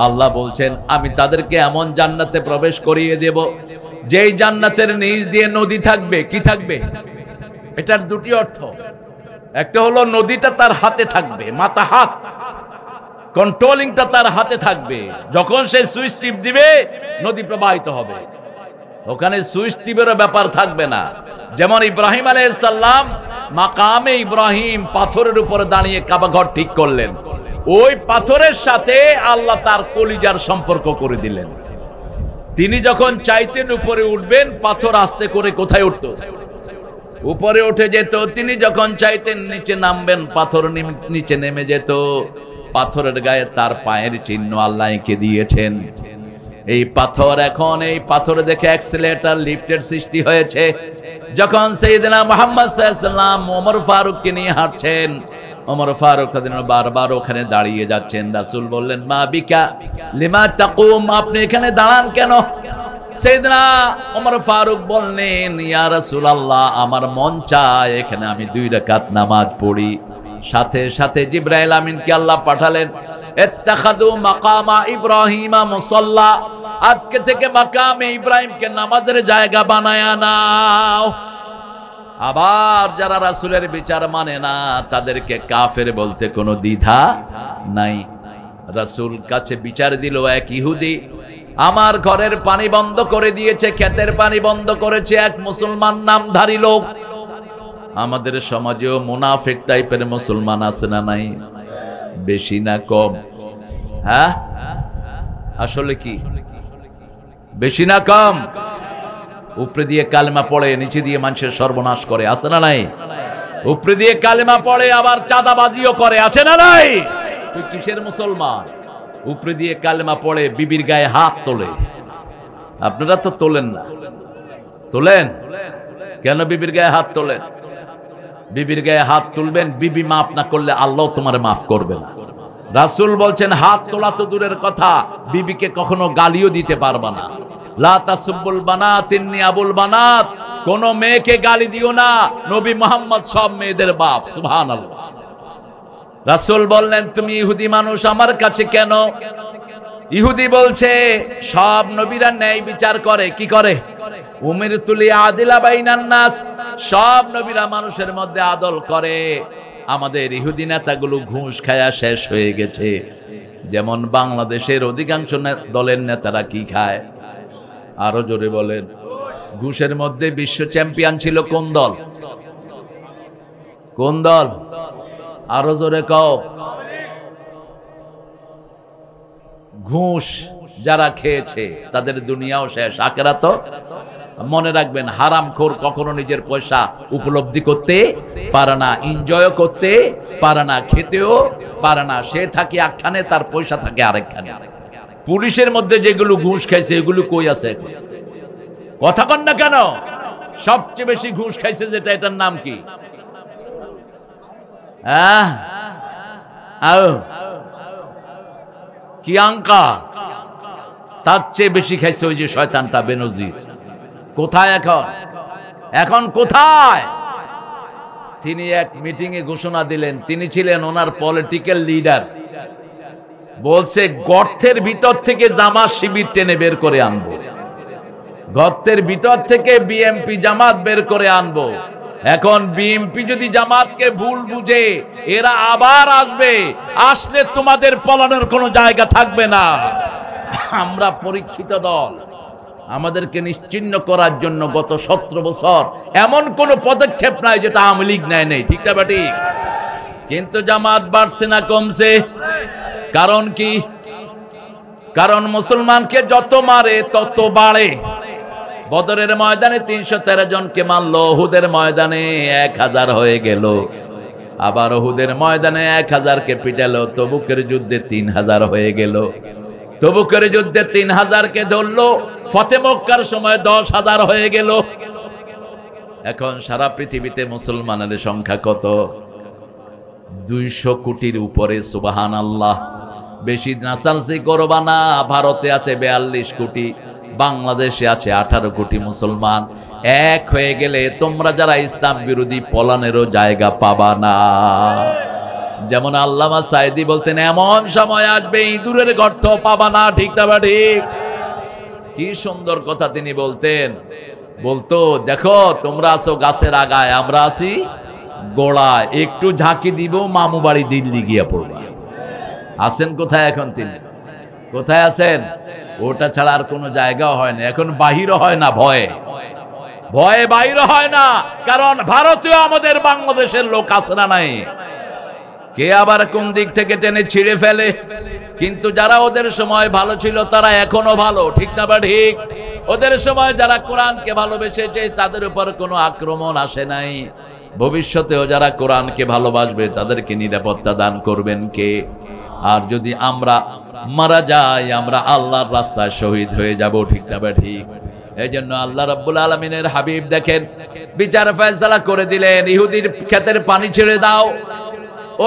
আল্লাহ বলছেন আমি তাদেরকে এমন জান্নাতে প্রবেশ করিয়ে দেব যেই জান্নাতের নিচ দিয়ে নদী থাকবে। কি থাকবে? এটার দুটি অর্থ। একটা হলো নদীটা তার হাতে থাকবে, মাথা হাত, কন্ট্রোলিংটা তার হাতে থাকবে। যখন সে সুইচ টিপ দিবে নদী প্রবাহিত হবে, ওখানে সুইচ টিপেরও ব্যাপার থাকবে না। যেমন ইব্রাহিম আলাইহিস সালাম মাকামে ইব্রাহিম পাথরের উপরে দাঁড়িয়ে কাবা ঘর ঠিক করলেন, ওই পাথরের সাথে আল্লাহ তার কলিজার সম্পর্ক করে দিলেন। তিনি যখন চাইতেন উপরে উঠবেন, পাথর আস্তে করে কোথায় উঠতো? উপরে উঠে যেত। তিনি যখন চাইতেন নিচে নামবেন, পাথর নিচে নেমে যেত। পাথরের গায়ে তার পায়ের চিহ্ন আল্লাহ এঁকে দিয়েছেন। এই পাথর, এখন এই পাথর দেখে অ্যাক্সিলারেটর লিফটের সৃষ্টি হয়েছে। যখন সাইয়েদনা মুহাম্মদ সাল্লাল্লাহু আলাইহি ওয়াসাল্লাম ওমর ফারুককে নিয়ে হাঁটছেন, ওমর ফারুক বারবার ওখানে দাঁড়িয়ে যাচ্ছেন। রাসূল বললেন মা বিকা লিমা তাকুম, আপনি এখানে দাঁড়ান কেন? সাইয়েদনা ওমর ফারুক বললেন ইয়া রাসূলুল্লাহ, আমার মন চায় এখানে আমি 2 রাকাত নামাজ পড়ি। সাথে সাথে জিবরাইল আমিনকে আল্লাহ পাঠালেন, ইত্তাখাযু মাকামা ইব্রাহিমা মুসাল্লা, আজকে থেকে মাকামে ইব্রাহিমকে নামাজের জায়গা বানায়া নাও। আবার যারা রাসূলের বিচার মানে না তাদেরকে কাফের বলতে কোনো দ্বিধা নাই। রাসূল কাছে বিচার দিল এক ইহুদি, আমার ঘরের পানি বন্ধ করে দিয়েছে, ক্ষেতের পানি বন্ধ করেছে এক মুসলমান নামধারী লোক। আমাদের সমাজেও মুনাফিক টাইপের মুসলমান আছে না নাই? বেশি না কম? হ্যাঁ, আসলে কি বেশি না কম? উপরে দিয়ে কালেমা পড়ে, নিচে দিয়ে মানুষের সর্বনাশ করে, আছে না নাই? উপরে দিয়ে কালেমা পড়ে আবার চাঁদাবাজিও করে, আছে না নাই? তুই কিসের মুসলমান? উপরে দিয়ে কালেমা পড়ে বিবির গায়ে হাত তোলে। আপনারা তো তোলেন না, তোলেন কেন? বিবির গায়ে হাত তোলেন। বিবির গায়ে হাত তুলবেন, বিবি মাফ না করলে আল্লাহ তোমার মাফ করবে না। রাসূল বলছেন হাত তোলা তো দূরের কথা, বিবিকে কখনো গালিও দিতে পারবা না। লা তাসুবুল বানাত ইন্নী আবুল বানাত, কোন মেয়েকে গালি দিও না, নবী মুহাম্মদ সব মেয়েদের বাপ। সুবহানাল্লাহ। রাসূল বললেন তুমি ইহুদি মানুষ আমার কাছে কেন? ইহুদি বলছে সব নবীরা ন্যায় বিচার করে। কি করে? উমিরতু লিআদিলা বাইনান নাস, সব নবীরা মানুষের মধ্যে আদল করে। আমাদের ইহুদি নেতাগুলো ঘুষ খায়া শেষ হয়ে গেছে। যেমন বাংলাদেশের অধিকাংশ দলের নেতারা কি খায়? আরো জোরে বলেন। ঘুষের মধ্যে বিশ্ব চ্যাম্পিয়ন ছিল কোন দল? কোন দল? আরো জোরে কও। ঘুষ যারা খেয়েছে তাদের দুনিয়াও শেষ, আখিরাতও মনে রাখবেন, হারামখোর কখনো নিজের পয়সা উপলব্ধি করতে পারে না, এনজয় করতে পারে না, খেতেও পারে না। সে থাকে একখানে, তার পয়সা থাকে আরেকখানে। পুলিশের মধ্যে যেগুলো ঘুষ খাইছে এগুলো কই আছে? কথা কন না কেন? সবচেয়ে বেশি ঘুষ খাইছে যেটা, এটার নাম কি? কিয়াঙ্কা। তার চেয়ে বেশি খাইছে ওই যে শয়তানটা বেনজির। কোথায় এখন? এখন কোথায়? তিনি এক মিটিং এ ঘোষণা দিলেন, তিনি ছিলেন ওনার পলিটিক্যাল লিডার, বলছে গর্তের ভিতর থেকে জামাত শিবির টেনে বের করে আনবো, গর্তের ভিতর থেকে বিএমপি জামাত বের করে আনবো। এখন বিএমপি যদি জামাতকে ভুল বুঝে, এরা আবার আসবে, আসলে তোমাদের পলানোর কোনো জায়গা থাকবে না। আমরা পরীক্ষিত দল, আমাদেরকে নিশ্চিহ্ন করার জন্য গত 17 বছর এমন কোন পদক্ষেপ নাই যেটা আওয়ামী লীগ নেয় নাই, ঠিক না ঠিক? কিন্তু জামাত বাড়ছে না কমছে? কারণ কি? কারণ মুসলমানকে যত মারে তত বাড়ে। বদরের ময়দানে 313 জনকে মারলো, উহুদের ময়দানে 1000 হয়ে গেল। আবার উহুদের ময়দানে 1000কে পিটালো, তবুকের যুদ্ধে 3000 হয়ে গেল। তবুকের যুদ্ধে 3000কে ধরলো, ফতে মক্কার সময় 10,000 হয়ে গেল। এখন সারা পৃথিবীতে মুসলমানের সংখ্যা কত? 200 কোটির উপরে। সুবহানাল্লাহ। বেশি নাচালসি করবা না। ভারতে আছে 42 কোটি, বাংলাদেশে আছে 18 কোটি মুসলমান। এক হয়ে গেলে তোমরা যারা ইসলাম বিরোধী পলানেরও জায়গা পাবা না। যেমন আল্লামা সাইদি বলতেন, এমন সময় আসবে ইঁদুরের গর্ত পাবা না, ঠিক না ঠিক? কি সুন্দর কথা তিনি বলতেন। বলতো, দেখো তোমরা আছো গাছের আগায়, আমরা আছি গোড়ায়, একটু ঝাঁকি দিব মামু বাড়ি দিল্লি গিয়া পড়বা। আছেন কোথায় এখন তিনি? কোথায় আছেন? ওটা ছাড়া আর কোনো জায়গাও হয় না। এখন বাহিরও হয় না, ভয়ে ভয়ে বাহির হয় না। কারণ ভারতীয় আমাদের বাংলাদেশের লোক আছে না নাই? কে আবার কোন দিক থেকে টেনে ছিঁড়ে ফেলে। কিন্তু যারা ওদের সময় ভালো ছিল তারা এখনো ভালো, ঠিক না বা ঠিক? ওদের সময় যারা কোরআনকে ভালোবেসেছে তাদের উপর কোনো আক্রমণ আসে নাই। ভবিষ্যতেও যারা কোরআনকে ভালোবাসবে তাদেরকে নিরাপত্তা দান করবেন কে? আর যদি আমরা মারা যাই, আমরা আল্লাহর রাস্তায় শহীদ হয়ে যাব, ঠিক না বা ঠিক? এই জন্য আল্লাহ রাব্বুল আলামিনের হাবিব দেখেন বিচার ফয়সালা করে দিলেন, ইহুদির ক্ষেতের পানি ছেড়ে দাও।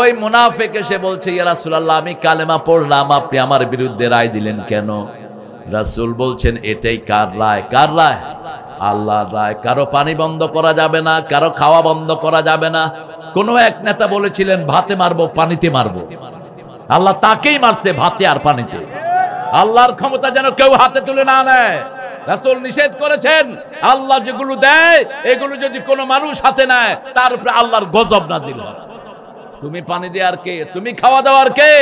ওই মুনাফিক এসে বলছে, ইয়া রাসূলুল্লাহ, আমি কালেমা পড়লাম, আপনি আমার বিরুদ্ধে রায় দিলেন কেন? রাসূল বলছেন, এটাই কার রায়? কার রায়? আল্লাহর রায়। কারো পানি বন্ধ করা যাবে না, কারো খাওয়া বন্ধ করা যাবে না। কোন এক নেতা বলেছিলেন, ভাতে মারবো, পানিতে মারবো। আল্লাহ তাকেই মারছে, ভাতে আর পানিতে। আল্লাহর ক্ষমতা যেন কেউ হাতে তুলে না নেয়। রাসূল নিষেধ করেছেন, আল্লাহ যেগুলো দেয় এগুলো যদি কোনো মানুষ হাতে নেয় তার উপরে আল্লাহর গজব নাজিল হয়। তুমি পানি দেওয়ার কে? তুমি খাওয়া দাওয়ার কে?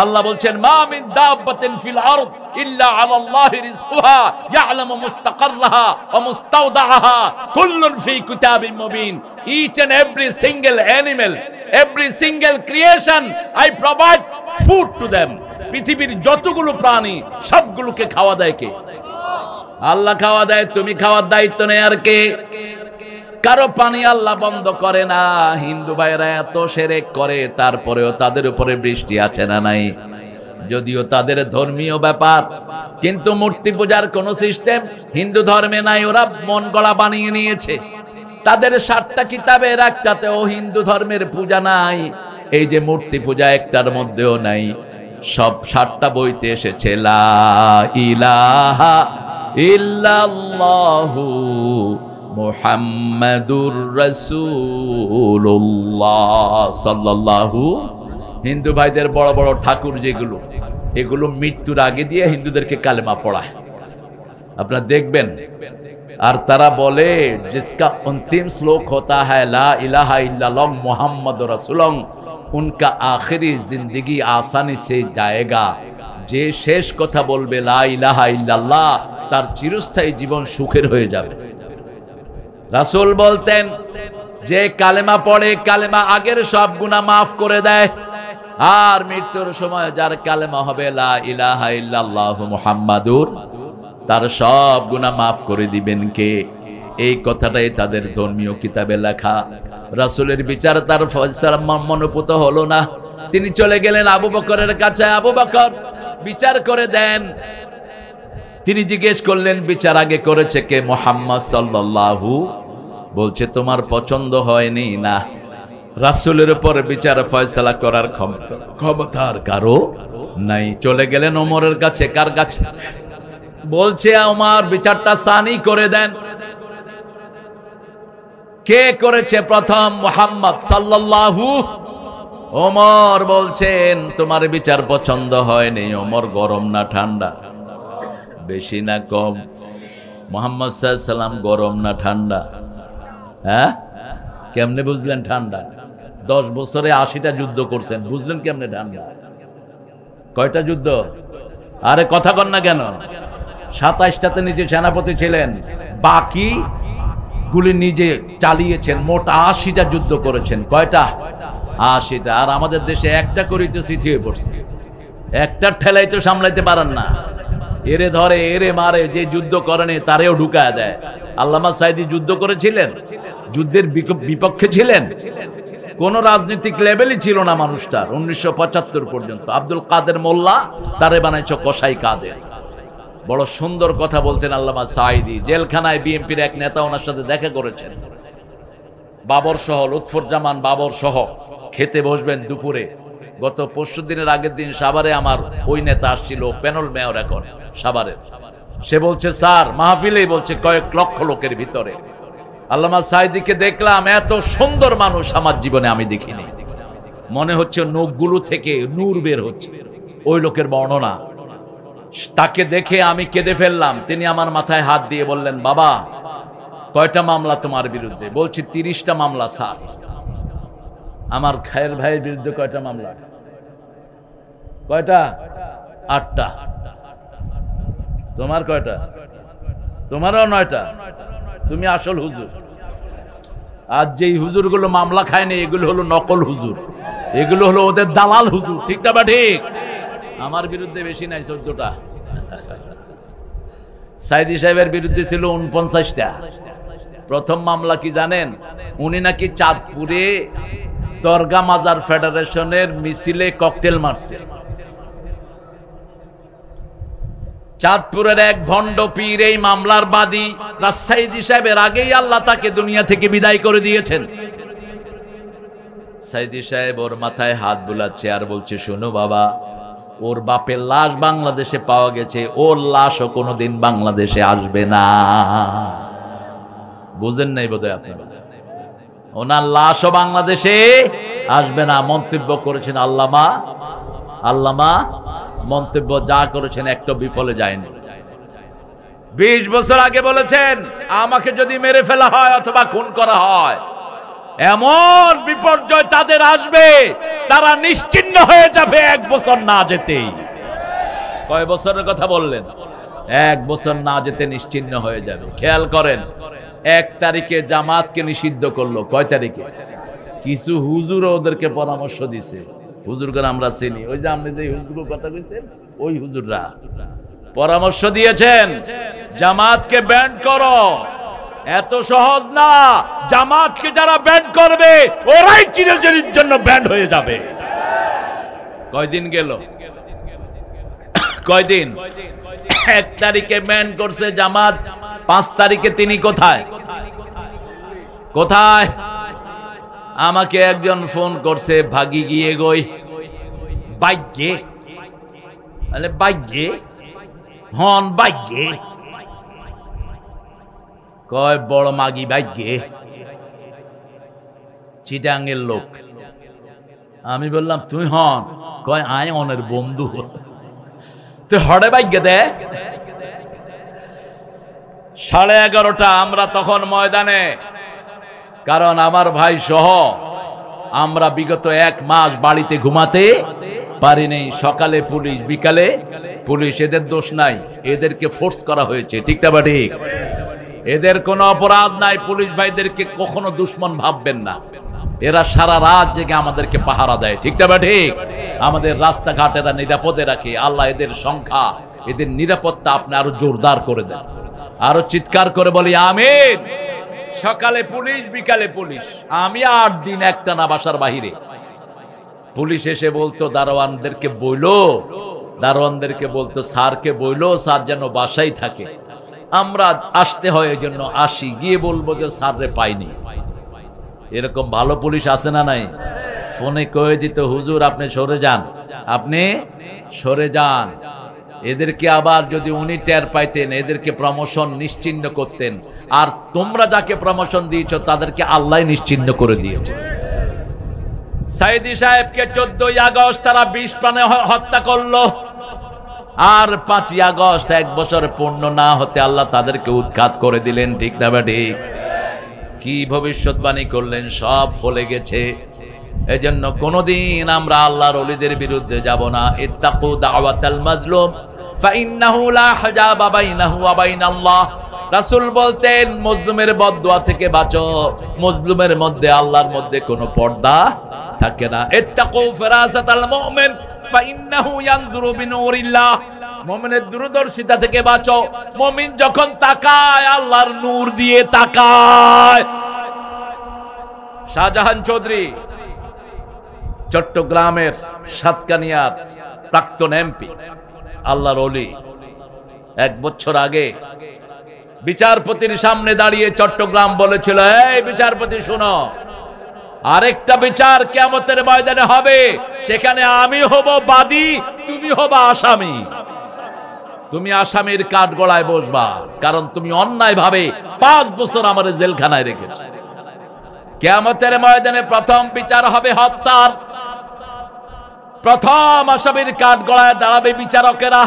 আল্লাহ বলছেন, মা মিন দাব্বাতিন ফিল আরদ ইল্লা আলাল্লাহি রিজকুহা ইয়ালামু মুস্তাকাররাহা ওয়া মুস্তাওদাআহা কুল্লুন ফি কিতাবিন Mubin. Each and every single animal, every single creation, I provide food to them. পৃথিবীর যতগুলো প্রাণী সবগুলোকে খাওয়া দেয় কে? আল্লাহ খাওয়া দেয়। তুমি খাওয়ার দায়িত্ব নেই আর কে? কারো পানি আল্লাহ বন্ধ করে না। হিন্দু ভাইরা এত শিরক করে, তারপরেও তাদের উপরে বৃষ্টি আছে না নাই? যদিও তাদের ধর্মীয় ব্যাপার, কিন্তু মূর্তি পূজার কোন সিস্টেম হিন্দু ধর্মে নাই। ওরা মন গড়া বানিয়ে নিয়েছে। তাদের 7টা কিতাবের একটাতেও হিন্দু ধর্মের পূজা নাই। এই যে মূর্তি পূজা একটার মধ্যেও নাই। সব 7টা বইতে এসেছে লা ইলাহা ইল্লাল্লাহু মুহাম্মাদুর রাসূলুল্লাহ সাল্লাল্লাহু। হিন্দু ভাইদের বড় বড় ঠাকুর যেগুলো, এগুলো মৃত্যুর আগে দিয়ে হিন্দুদেরকে কালেমা পড়ায়, আপনারা দেখবেন। আর তারা বলে, जिसका अंतिम श्लोक होता है ला इलाहा इल्लल्लाह मुहम्मदुर रसूलुल्लाह, उनका आखिरी जिंदगी आसानी से जाएगा। যে শেষ কথা বলবে লা ইলাহা ইল্লাল্লাহ, তার চিরস্থায়ী জীবন সুখের হয়ে যাবে। রাসূল বলতেন, যে কালেমা পড়ে কালেমা আগের সব গুনাহ মাফ করে দেয়। আর মৃত্যুর সময় যার কালেমা হবে লা ইলাহা ইল্লাল্লাহ মুহাম্মাদুর তার সব গুনাহ মাফ করে দিবেন কে? এই কথাটাই তাদের ধর্মীয় কিতাবে লেখা। রাসূলের বিচার তার ফয়সালা মনোপুত হলো না, তিনি চলে গেলেন আবু বকরের কাছে। আবু বকর বিচার করে দেন। তিনি জিজ্ঞেস করলেন বিচার আগে করেছে কে? মুহাম্মদ সাল্লাল্লাহু। বলছে তোমার পছন্দ হয়নি না। রাসূলের উপর বিচার ফয়সালা করার ক্ষমতা আর কারো নাই। চলে গেলেন ওমরের কাছে। কার কাছে? বলছে ওমর বিচারটা সানি করে দেন। কে করেছে প্রথম? মুহাম্মদ সাল্লাল্লাহু। ওমর বলছেন তোমার বিচার পছন্দ হয়নি। ওমর গরম না ঠান্ডা? বেশি না কম? মুহাম্মদ সাল্লাল্লাহু আলাইহি সাল্লাম গরম না ঠান্ডা? হ্যাঁ, কেমনে বুঝলেন ঠান্ডা? 10 বছরে 80টা যুদ্ধ করছেন, বুঝলেন কেমনে ঠান্ডা? কয়টা যুদ্ধ? আরে কথা কন না কেন? 27টাতে নিজে সেনাপতি ছিলেন, বাকি গুলি নিজে চালিয়েছেন। মোট 80টা যুদ্ধ করেছেন। কয়টা? 80টা। আর আমাদের দেশে একটা করেই তো স্মৃতি হয়ে পড়ছে। একটার ঠেলাই তো সামলাইতে পারেন না। এরে ধরে, এরে মারে, যে যুদ্ধ করেনি তারেও ঢুকায় দেয়। আল্লামা সাঈদী যুদ্ধ করেছিলেন, যুদ্ধের বিপক্ষে ছিলেন, কোন রাজনৈতিক লেভেলই ছিল না মানুষটার। 1975 পর্যন্ত আব্দুল কাদের মোল্লা তারে বানাইছ কসাই কাদের। বড় সুন্দর কথা বলতেন আল্লামা সাঈদী। জেলখানায় বিএনপির এক নেতা ওনার সাথে দেখা করেছেন, বাবর সহ, লুৎফুজ্জামান বাবর সহ খেতে বসবেন দুপুরে। গত পরশু দিনের আগের দিন সাভারে আমার ওই নেতা আসছিল, প্যানেল মেয়র এখন সাভারের। সে বলছে স্যার, মাহফিলেই বলছে কয়েক লক্ষ লোকের ভিতরে আল্লামা সাঈদীকে দেখলাম, এত সুন্দর মানুষ আমার জীবনে আমি দেখিনি। মনে হচ্ছে নখগুলো থেকে নূর বের হচ্ছে, ওই লোকের বর্ণনা। তাকে দেখে আমি কেঁদে ফেললাম। তিনি আমার মাথায় হাত দিয়ে বললেন, বাবা কয়টা মামলা তোমার বিরুদ্ধে? বলছি 30টা মামলা স্যার। আমার খায়ের ভাইয়ের বিরুদ্ধে কয়টা মামলা? কয়টা? 8টা। তোমার কয়টা? তোমারও 9টা। তুমি আসল হুজুর। আর যেই হুজুরগুলো মামলা খায়নি এগুলো হলো নকল হুজুর, এগুলো হলো ওদের দালাল হুজুর। ঠিক না বা ঠিক? আমার বিরুদ্ধে বেশি নাই, 14টা। সাঈদী সাহেবের বিরুদ্ধে ছিল 49টা। প্রথম মামলা কি জানেন? উনি নাকি চাঁদপুরে দরগা মাজার ফেডারেশনের মিছিলে ককটেল মারছে। চাঁদপুরের এক ভণ্ড পীর এই মামলার বাদী। সাঈদী সাহেবের আগেই আল্লাহ তাকে দুনিয়া থেকে বিদায় করে দিয়েছেন। সাঈদী সাহেব ওর মাথায় হাত বুলাচ্ছে আর বলছে, শোনো বাবা, ওর বাপের লাশ বাংলাদেশে পাওয়া গেছে, ওর লাশও কোনোদিন বাংলাদেশে আসবে না। বুঝেন নাই বোধহয় আপনারা? ওনার লাশও বাংলাদেশে আসবে না। মন্তব্য করেছেন আল্লামা মন্তব্য যা করেছেন একটা বিফলে যায়নি। 20 বছর আগে বলেছেন, আমাকে যদি মেরে ফেলা হয় অথবা খুন করা হয়, এমন বিপর্যয় তাদের আসবে, তারা নিশ্চিহ্ন হয়ে যাবে 1 বছর না যেতেই। কয় বছরের কথা বললেন? 1 বছর না যেতে নিশ্চিহ্ন হয়ে যাবে। খেয়াল করেন, 1 তারিখে জামাতকে নিষিদ্ধ করলো। কয় তারিখে? কিছু হুজুর ওদেরকে পরামর্শ দিছে। হুজুরগণ আমরা চিনি, ওই যে আপনি যে হুজুরের কথা কইছেন, ওই হুজুররা পরামর্শ দিয়েছেন জামাতকে ব্যান্ড করো। এত সহজ না। জামাতকে যারা ব্যান্ড করবে ওরাই চিরদিনের জন্য ব্যান্ড হয়ে যাবে। কয়দিন গেল? কয়দিন? 1 তারিখে ব্যান্ড করছে জামাত, 5 তারিখে তিনি কোথায়? আমাকে একজন ফোন করছে, ভাগি গিয়ে গই বাইকে। আরে বাইকে হন, বাইকে কয় বড় মাগি বাইকে, চিটাঙ্গের লোক। আমি বললাম তুই হন? কয় আয় অনের বন্ধু। তুই হড়ে বাইকে দে। 11:30 আমরা তখন ময়দানে, কারণ আমার ভাই সহ আমরা বিগত 1 মাস বাড়িতে ঘুমাতে পারিনি। সকালে পুলিশ, বিকালে পুলিশ। এদের দোষ নাই, এদেরকে ফোর্স করা হয়েছে। ঠিক না বা ঠিক? এদের কোনো অপরাধ নাই। পুলিশ ভাইদেরকে কখনো দুশ্মন ভাববেন না। এরা সারা রাত জেগে আমাদেরকে পাহারা দেয়। ঠিক না বা ঠিক? আমাদের রাস্তাঘাট এরা নিরাপদে রাখে। আল্লাহ এদের সংখ্যা এদের নিরাপত্তা আপনি আরো জোরদার করে দেন, আরো চিৎকার করে বলি আমিন। সকালে পুলিশ, বিকালে পুলিশ, আমি 8 দিন একটানা বাসার বাহিরে। পুলিশ এসে বলতো দারোয়ানদেরকে বলতো স্যারকে বইলো, স্যার যেন বাসায় থাকে। আমরা আসতে হয়, এই জন্য আসি, গিয়ে বলবো যে স্যাররে পাইনি। এরকম ভালো পুলিশ আছে না নাই? ফোনে কয়ে দিত হুজুর আপনি সরে যান, আপনি সরে যান। এদেরকে আবার যদি উনি টের পাইতেন, এদেরকে প্রমোশন নিশ্চিহ্ন করতেন। আর তোমরা যাকে প্রমোশন দিয়েছ তাদেরকে আল্লাহ নিশ্চিহ্ন করে দিয়েছে। সাইদি সাহেবকে 14ই আগস্ট তারা 20 প্রাণে হত্যা করলো, আর 5ই আগস্ট 1 বছর পূর্ণ না হতে আল্লাহ তাদেরকে উৎখাত করে দিলেন। ঠিক না ঠিক? কি ভবিষ্যৎবাণী করলেন, সব ফলে গেছে। এজন্য কোনদিন আমরা আল্লাহর ওলিদের বিরুদ্ধে যাব না। ইত্তাকু দাওয়াতাল মাজলুম ফাইন্নাহু লা হিজাবা বাইনাহু ওয়া বাইনাল্লাহ। রাসূল বলতেন মজলুমের বদদুয়া থেকে বাঁচো, মজলুমের মধ্যে আল্লাহর মধ্যে কোনো পর্দা থাকে না। ইত্তাকু ফিরাসাতাল মুমিন ফাইন্নাহু ইয়ানজুরু বিনূরিল্লাহ। মুমিনের দূরদর্শিতা থেকে বাঁচো। মুমিন যখন তাকায় আল্লাহর নূর দিয়ে তাকায়। শাহজাহান চৌধুরী চট্টগ্রামের সাতকানিয়ার প্রাক্তন এমপি, আল্লাহর ওলি, 1 বছর আগে বিচারপতির সামনে দাঁড়িয়ে চট্টগ্রাম বলেছিল, এই বিচারপতি শুনো, আরেকটা বিচার কিয়ামতের ময়দানে হবে, সেখানে আমি হব বাদী, তুমি হবা আসামি। তুমি আসামির কাঠগড়ায় বসবা, কারণ তুমি অন্যায় ভাবে 5 বছর আমার জেলখানায় রেখেছ। কিয়ামতের ময়দানে প্রথম বিচার হবে হত্যার। প্রথম আসামির কাঠগড়ায় দাঁড়াবে বিচারকেরা,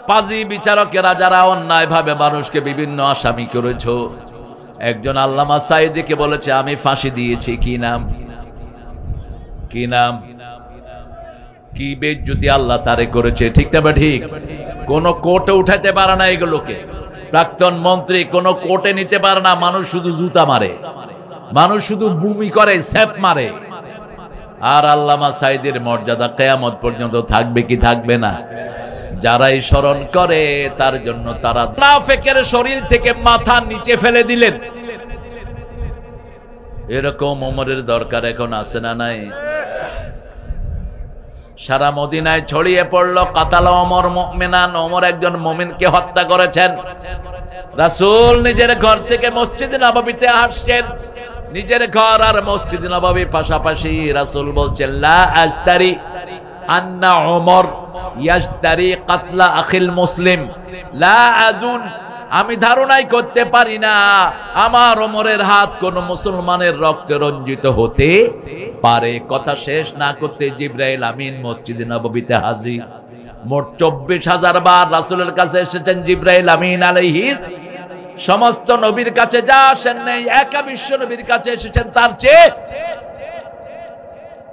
পাজি বিচারকেরা, যারা অন্যায় ভাবে মানুষকে বিভিন্ন আসামি করেছ। একজন আল্লামা সাঈদীকে বলেছে আমি ফাঁসি দিয়েছি। কি নাম? কি নাম? কি বেইজ্জতি আল্লাহ তারে করেছে। ঠিক না ঠিক? কোন কোর্টে উঠাইতে পারে না এগুলোকে। প্রাক্তন মন্ত্রী কোন কোর্টে নিতে পারে না। মানুষ শুধু জুতা মারে, মানুষ শুধু বুমি করে, সেপ মারে। আর আল্লামা সাঈদীর মর্যাদা কিয়ামত পর্যন্ত থাকবে কি থাকবে না? যারাই স্মরণ করে তার জন্য তারা মুনাফিকের শরীর থেকে মাথা নিচে ফেলে দিলেন। এরকম ওমরের দরকার এখন আছে না নাই? সারা মদিনায় ছড়িয়ে পড়লো কাতালা ওমর মুমিনান। ওমর একজন মুমিনকে হত্যা করেছেন। রাসূল নিজের ঘর থেকে মসজিদে নববীতে আসছেন। নিজের ঘর আর মসজিদে নববী পাশাপাশি। রাসূল বলছেন লা আশতারি আন্না ওমর ইয়াশতারি কাতলা আখিল মুসলিম লা আযুন। আমি ধারণাই করতে পারি না আমার ওমরের হাত কোন মুসলমানের রক্তে রঞ্জিত হতে পারে। কথা শেষ না করতে জিবরাইল আমিন মসজিদে নববীতে হাজির। মোট 24,000 বার রাসূলের কাছে এসেছেন জিবরাইল আমিন আলাইহিস। সমস্ত নবীর কাছে যা আসেন নাই, একা বিশ্ব নবীর কাছে এসেছেন তার চেয়ে।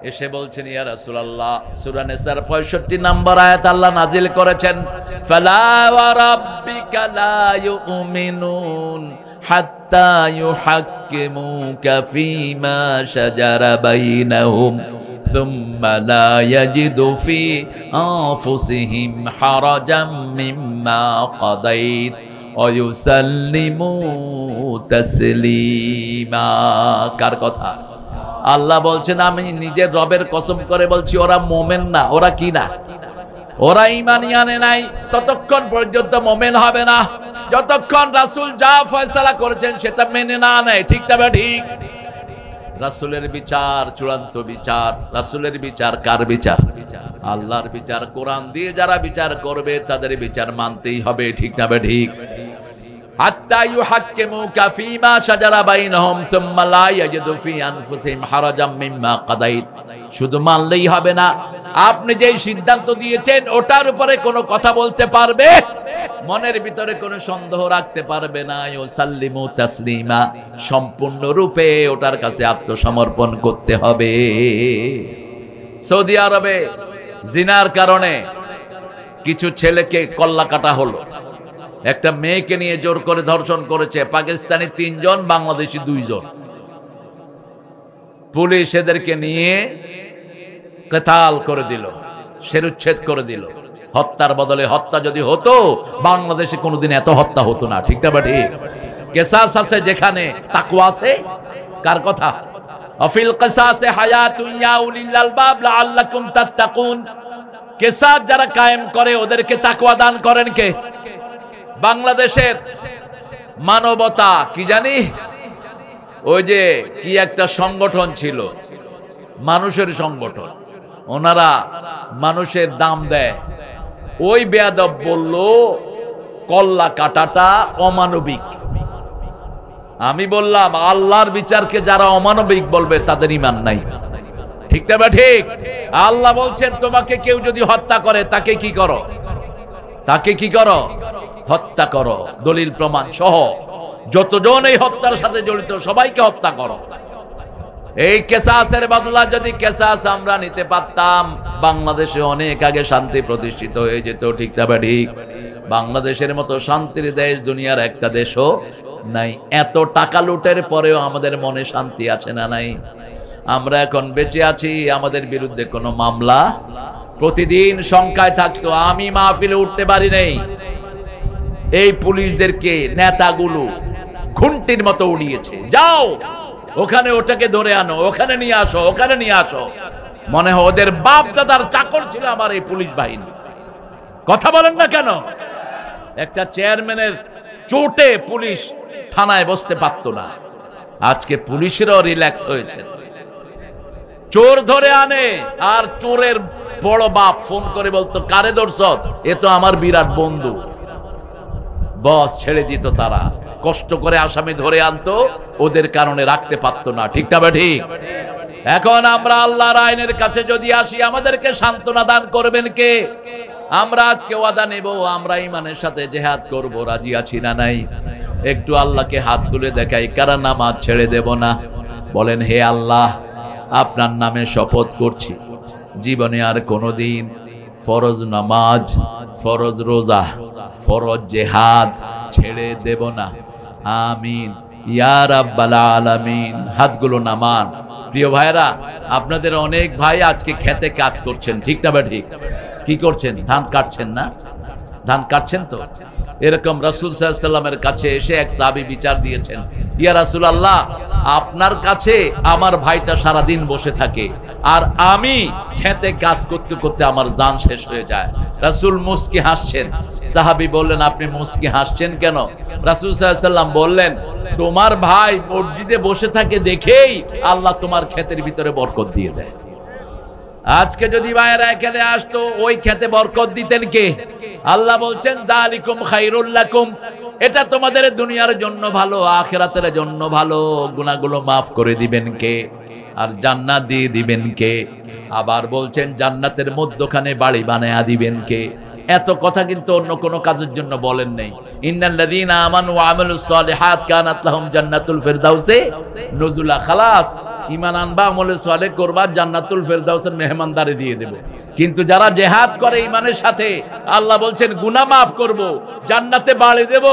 এসে বলছেন ইয়া রাসূলুল্লাহ, সূরা নিসার 65 নম্বর আয়াত আল্লাহ নাজিল করেছেন, ফালা ওয়া রাব্বিকা লা ইউমিনুন হাত্তা ইউহাক্কিমুকা ফীমা শাজারা বাইনাহুম থুম্মা লা ইয়াজিদু ফি আনফুসিহিম হারাজাম মিম্মা কাদাইত ওয়া ইউসাল্লিমু তাসলিমা। কার কথা? আল্লাহ বলছেন আমি নিজের রবের কসম করে বলছি, ওরা মোমেন না। ওরা কি না? ওরা ঈমানই আনে নাই। ততক্ষণ পর্যন্ত মোমেন হবে না যতক্ষণ রাসূল যা ফয়সালা করেছেন সেটা মেনে না নেয়। ঠিক না ঠিক? রাসূলের বিচার চূড়ান্ত বিচার। রাসূলের বিচার কার বিচার? আল্লাহর বিচার। কোরআন দিয়ে যারা বিচার করবে তাদের বিচার মানতেই হবে। ঠিক না ঠিক? হাত্তা ইউহাক্কিমুকা ফীমা শাজারা বাইনহুম সুম্মা লা ইয়াজিদু ফি আনফুসিহিম হারাজাম মিম্মা কাদাইত। শুধু মানলেই হবে না, আপনি যেই সিদ্ধান্ত দিয়েছেন ওটার উপরে কোনো কথা বলতে পারবে, মনের ভিতরে কোনো সন্দেহ রাখতে পারবে না। ইউসাল্লিমু তাসলিমা, সম্পূর্ণরূপে ওটার কাছে আত্মসমর্পণ করতে হবে। সৌদি আরবে জিনার কারণে কিছু ছেলেকে কল্লা কাটা হলো। একটা মেয়েকে নিয়ে জোর করে ধর্ষণ করেছে। পাকিস্তানি 3 জন, বাংলাদেশি 2 জন। পুলিশ এদেরকে নিয়ে কিতাল করে দিল, শিরুচ্ছেদ করে দিল। হত্যার বদলে হত্যা যদি হতো বাংলাদেশে কোনোদিন এত হত্যা হতো না। ঠিক না ঠিক? কিসাস আছে যেখানে তাকওয়া আছে। কার কথা? আফিল কিসাসে হায়াতুন ইয়া উলিল আলবাব লাআল্লাকুম তাত্তাকুন। কিসাস যারা কায়েম করে ওদেরকে তাকওয়া দান করেন কে? বাংলাদেশের মানবতা কি জানি, ওই যে কি একটা সংগঠন ছিল, মানুষের সংগঠন, ওনারা মানুষের দাম দেয়। ওই বেয়াদব বলল কল্লা কাটাটা অমানবিক। আমি বললাম আল্লাহর বিচারকে যারা অমানবিক বলবে তাদের ঈমান নাই। ঠিক না বা ঠিক? আল্লাহ বলছেন তোমাকে কেউ যদি হত্যা করে তাকে কি করো? তাকে কি করো? হত্যা করো, দলিল প্রমাণ সহ। যতজন এই হত্যার সাথে জড়িত সবাইকে হত্যা করো। এই কিসাসের বদলা যদি কিসাস আমরা নিতে পারতাম বাংলাদেশে অনেক আগে শান্তি প্রতিষ্ঠিত হয়ে যেত। ঠিক না ঠিক? বাংলাদেশের মতো শান্তির দেশ দুনিয়ার একটা দেশও নাই। এত টাকা লুটের পরেও আমাদের মনে শান্তি আছে না নাই? আমরা এখন বেঁচে আছি, আমাদের বিরুদ্ধে কোনো মামলা প্রতিদিন সংখ্যায় থাকতো। আমি মাহফিলে উঠতে পারি নাই, এই পুলিশদেরকে নেতাগুলো ঘুন্টির মতো উড়িয়েছে। যাও ওখানে ওটাকে ধরে আনো, ওখানে নিয়ে আসো, ওখানে নিয়ে আসো। মনে হয় ওদের বাপ দাদার চাকর ছিল আমার এই পুলিশ বাহিনী। কথা বলেন না কেন? একটা চেয়ারম্যানের চোটে পুলিশ থানায় বসতে পারত না। আজকে পুলিশেরও রিল্যাক্স হয়েছে। চোর ধরে আনে আর চোরের বড় বাপ ফোন করে বলতো কারে ধরছ? এ তো আমার বিরাট বন্ধু। বস ছেড়ে দিত, তারা কষ্ট করে আসামি ধরে আনতো, ওদের কারণে রাখতে পারতো না। ঠিক না ঠিক? এখন আমরা আল্লাহর আইনের কাছে যদি আসি আমাদেরকে সান্ত্বনা দান করবেন কে? আমরা আজকে ওয়াদা নেব আমরা ঈমানের সাথে জিহাদ করব, রাজি আছি না নাই? একটু আল্লাহকে হাত তুলে দেখাই কারা নামাজ ছেড়ে দেব না। বলেন হে আল্লাহ, আপনার নামে শপথ করছি জীবনে আর কোনোদিন ফরজ নামাজ, ফরজ রোজা, ফরজ জিহাদ ছেড়ে দেব না। আমিন ইয়া রাব্বাল আলামিন। হাতগুলো নামান। প্রিয় ভাইরা, আপনাদের অনেক ভাই আজকে খেতে কাজ করছেন। ঠিক না ঠিক? কি করছেন? ধান কাটছেন না? ধান কাটছেন তো? এরকম রাসূল সাল্লাল্লাহু আলাইহি ওয়াসাল্লামের কাছে এসে এক সাহাবী বিচার দিয়েছেন, ইয়া রাসূলুল্লাহ, আপনার কাছে আমার ভাইটা সারা দিন বসে থাকে আর আমি খেতে কাজ করতে করতে আমার জান শেষ হয়ে যায়। রাসূল মুস্কি হাসছেন। সাহাবী বললেন আপনি মুস্কি হাসছেন কেন? রাসূল সাল্লাল্লাহু আলাইহি ওয়াসাল্লাম বললেন তোমার ভাই মসজিদে বসে থাকে দেখেই আল্লাহ তোমার ক্ষেতের ভিতরে বরকত দিয়ে দেয়। আজকে যদি ভাইয়েরা এখানে আসতো ওই খেতে বরকত দিতেন কে? আল্লাহ বলছেন যালিকুম খায়রুল লাকুম, এটা তোমাদের দুনিয়ার জন্য ভালো, আখিরাতের জন্য ভালো। গুনাহগুলো মাফ করে দিবেন কে? আর জান্নাত দিয়ে দিবেন কে? আবার বলছেন জান্নাতের মধ্যখানে বাড়ি বানায়া দিবেন কে? এত কথা কিন্তু অন্য কোনো কাজের জন্য বলেন নাই। ইন্নাল্লাযীনা আমানু ওয়া আমিলুস সালিহাত কানাত লাহুম জান্নাতুল ফিরদাউসে নুজুলা। খালাস, ঈমান আনবা, আমলে সালেহ করবা, জান্নাতুল ফেরদাউসের মেহমানদারি দিয়ে দেব। কিন্তু যারা জিহাদ করে ঈমানের সাথে, আল্লাহ বলছেন গুনাহ মাফ করব, জান্নাতে বাড়ি দেব,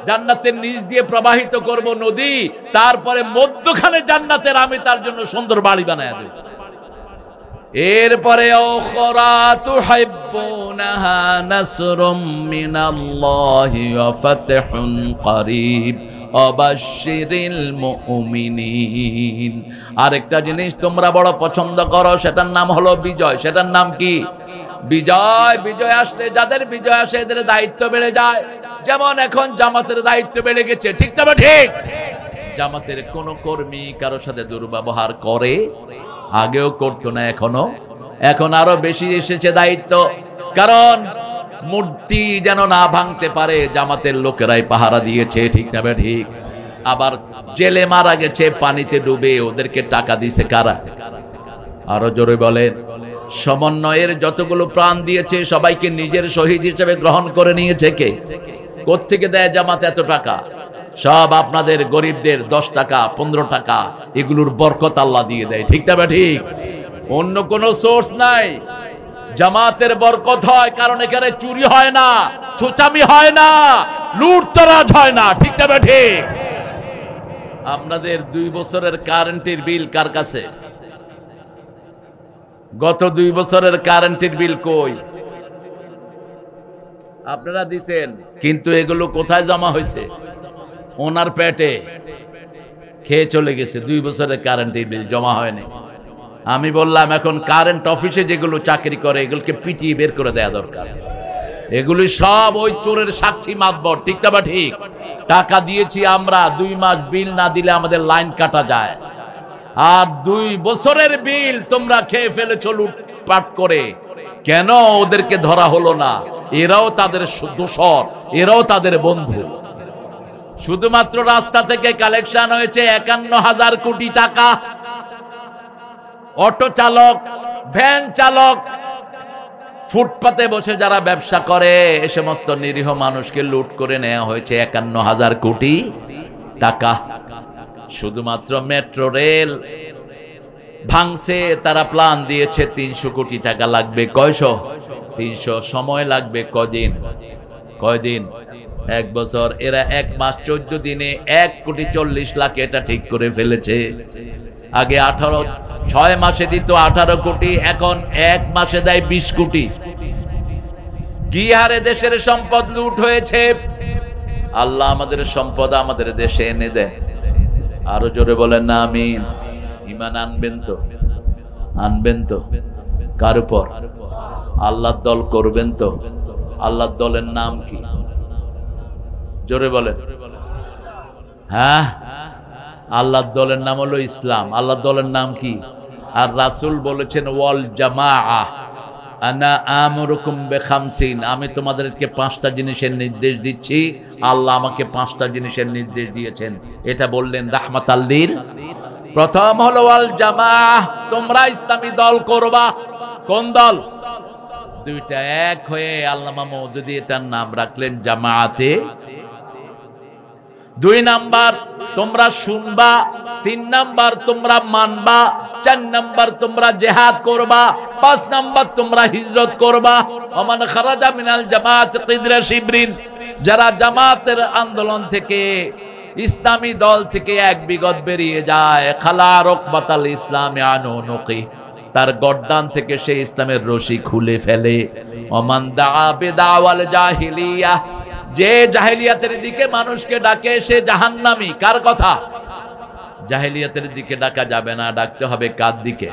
জান্নাতের নিচ দিয়ে প্রবাহিত করব নদী, তারপরে মধ্যখানে জান্নাতের আমি তার জন্য সুন্দর বাড়ি বানায়া দেব। এরপরে উখরা তুহিব্বুনাহা নাসরুম মিনাল্লাহি ওয়া ফাতহুন করিব অবাশশিরিল মুমিনিন। আরেকটা জিনিস তোমরা বড় পছন্দ করো, সেটার নাম হলো বিজয়। সেটার নাম কি? বিজয়। বিজয় আসলে, যাদের বিজয় আসে এদের দায়িত্ব বেড়ে যায়। যেমন এখন জামাতের দায়িত্ব বেড়ে গেছে। ঠিক না ঠিক? জামাতের কোন কর্মী কারোর সাথে দুর্ব্যবহার করে? আগেও করতো না, এখনো। এখন আরো বেশি এসেছে দায়িত্ব, কারণ মূর্তি যেন না ভাঙতে পারে জামাতের লোকেরাই পাহারা দিয়েছে। ঠিক না ঠিক? আবার জেলে মারা গেছে পানিতে ডুবে, ওদেরকে টাকা দিয়েছে কারা? আরো জোরে বলেন। সমন্বয়ের যতগুলো প্রাণ দিয়েছে সবাইকে নিজের শহীদ হিসেবে গ্রহণ করে নিয়েছে কে? কোত্থেকে দেয় জামাত এত টাকা? সব আপনাদের গরিবদের 10 টাকা 15 টাকা এগুলোর বরকত আল্লাহ দিয়ে দেয়। ঠিক না ঠিক? অন্য কোনো সোর্স নাই। জামাতের বরকত হয় কারণ এখানে চুরি হয় না, চুচামি হয় না, লুটতরাজ হয় না। ঠিক না ঠিক? আপনাদের 2 বছরের কারেন্টের বিল কার কাছে? গত 2 বছরের কারেন্টের বিল কই? আপনারা দিছেন, কিন্তু এগুলো কোথায় জমা হয়েছে? ওনার পেটে খেয়ে চলে গেছে। 2 বছরের কারেন্টের বিল জমা হয়নি। আমি বললাম এখন কারেন্ট অফিসে যেগুলো চাকরি করে এগুলোকে পিটিয়ে বের করে দেয়া দরকার। এগুলি সব ওই চোরের সাক্ষী মাতবর, ঠিক না বা ঠিক? টাকা দিয়েছি আমরা, 2 মাস বিল না দিলে আমাদের লাইন কাটা যায়। আর 2 বছরের বিল তোমরা খেয়ে ফেলেছো লুটপাট করে। কেন ওদেরকে ধরা হলো না? এরাও তাদের দোসর, এরাও তাদের বন্ধু। শুধুমাত্র রাস্তা থেকে কালেকশন হয়েছে 51,000 কোটি টাকা। অটো চালক, ভ্যান চালক, ফুটপাতে বসে যারা ব্যবসা করে এ সমস্ত নিরীহ মানুষকে লুট করে নেওয়া হয়েছে 51,000 কোটি টাকা। শুধুমাত্র মেট্রো রেল ভাঙছে, তারা প্ল্যান দিয়েছে 300 কোটি টাকা লাগবে। কয়শো? 300। সময় লাগবে কদিন? 1 বছর। এরা 1 মাস 14 দিনে 1,40,00,000 এটা ঠিক করে ফেলেছে। আগে 6 মাসে দিত 18 কোটি, এখন 1 মাসে দেয় 20 কোটি। কি হারে দেশের সম্পদ লুট হয়েছে। আল্লাহ আমাদের সম্পদ আমাদের দেশে এনে দেন। আরো জোরে বলেন না আমিন। ঈমান আনবেন তো? আনবেন তো? কার উপর? আল্লাহর দল করবেন তো? আল্লাহর দলের নাম কি? জোরে বলেন। হ্যাঁ, আল্লাহর দলের নাম হলো ইসলাম। আল্লাহর দলের নাম কি? আর রাসূল বলেছেন ওয়াল জামাআহ আনা আমরুকুম বিখামসিন, আমি তোমাদেরকে 5টা জিনিসের নির্দেশ দিচ্ছি। আল্লাহ আমাকে 5টা জিনিসের নির্দেশ দিয়েছেন। এটা বললেন রাহমাতাল লিল। প্রথম হলো ওয়াল জামাআহ, তোমরা ইসলামী দল করবা। কোন দল? 2টা এক হয়ে আল্লামা মওদুদী এটার নাম রাখলেন জামাআতে। 2 নাম্বার তোমরা শুনবা, 3 নাম্বার তোমরা মানবা, 4 নাম্বার তোমরা জিহাদ করবা, 5 নাম্বার তোমরা হিজরত করবা। ওমান খারাজা মিনাল জামাত কিদরা শিবরিন, যারা জামাতের আন্দোলন থেকে, ইসলামী দল থেকে 1 বিগত বেরিয়ে যায়, খালা রকবাতাল ইসলামে আনুনুকি, তার গর্দান থেকে সে ইসলামের রশি খুলে ফেলে। ওমান দাআ বিদাওয়াল জাহিলিয়া, যে জাহেলিয়াতের দিকে মানুষকে ডাকে সে জাহান্নামী। কার কথা? জাহেলিয়াতের দিকে ডাকা যাবে না, ডাকতে হবে কার দিকে?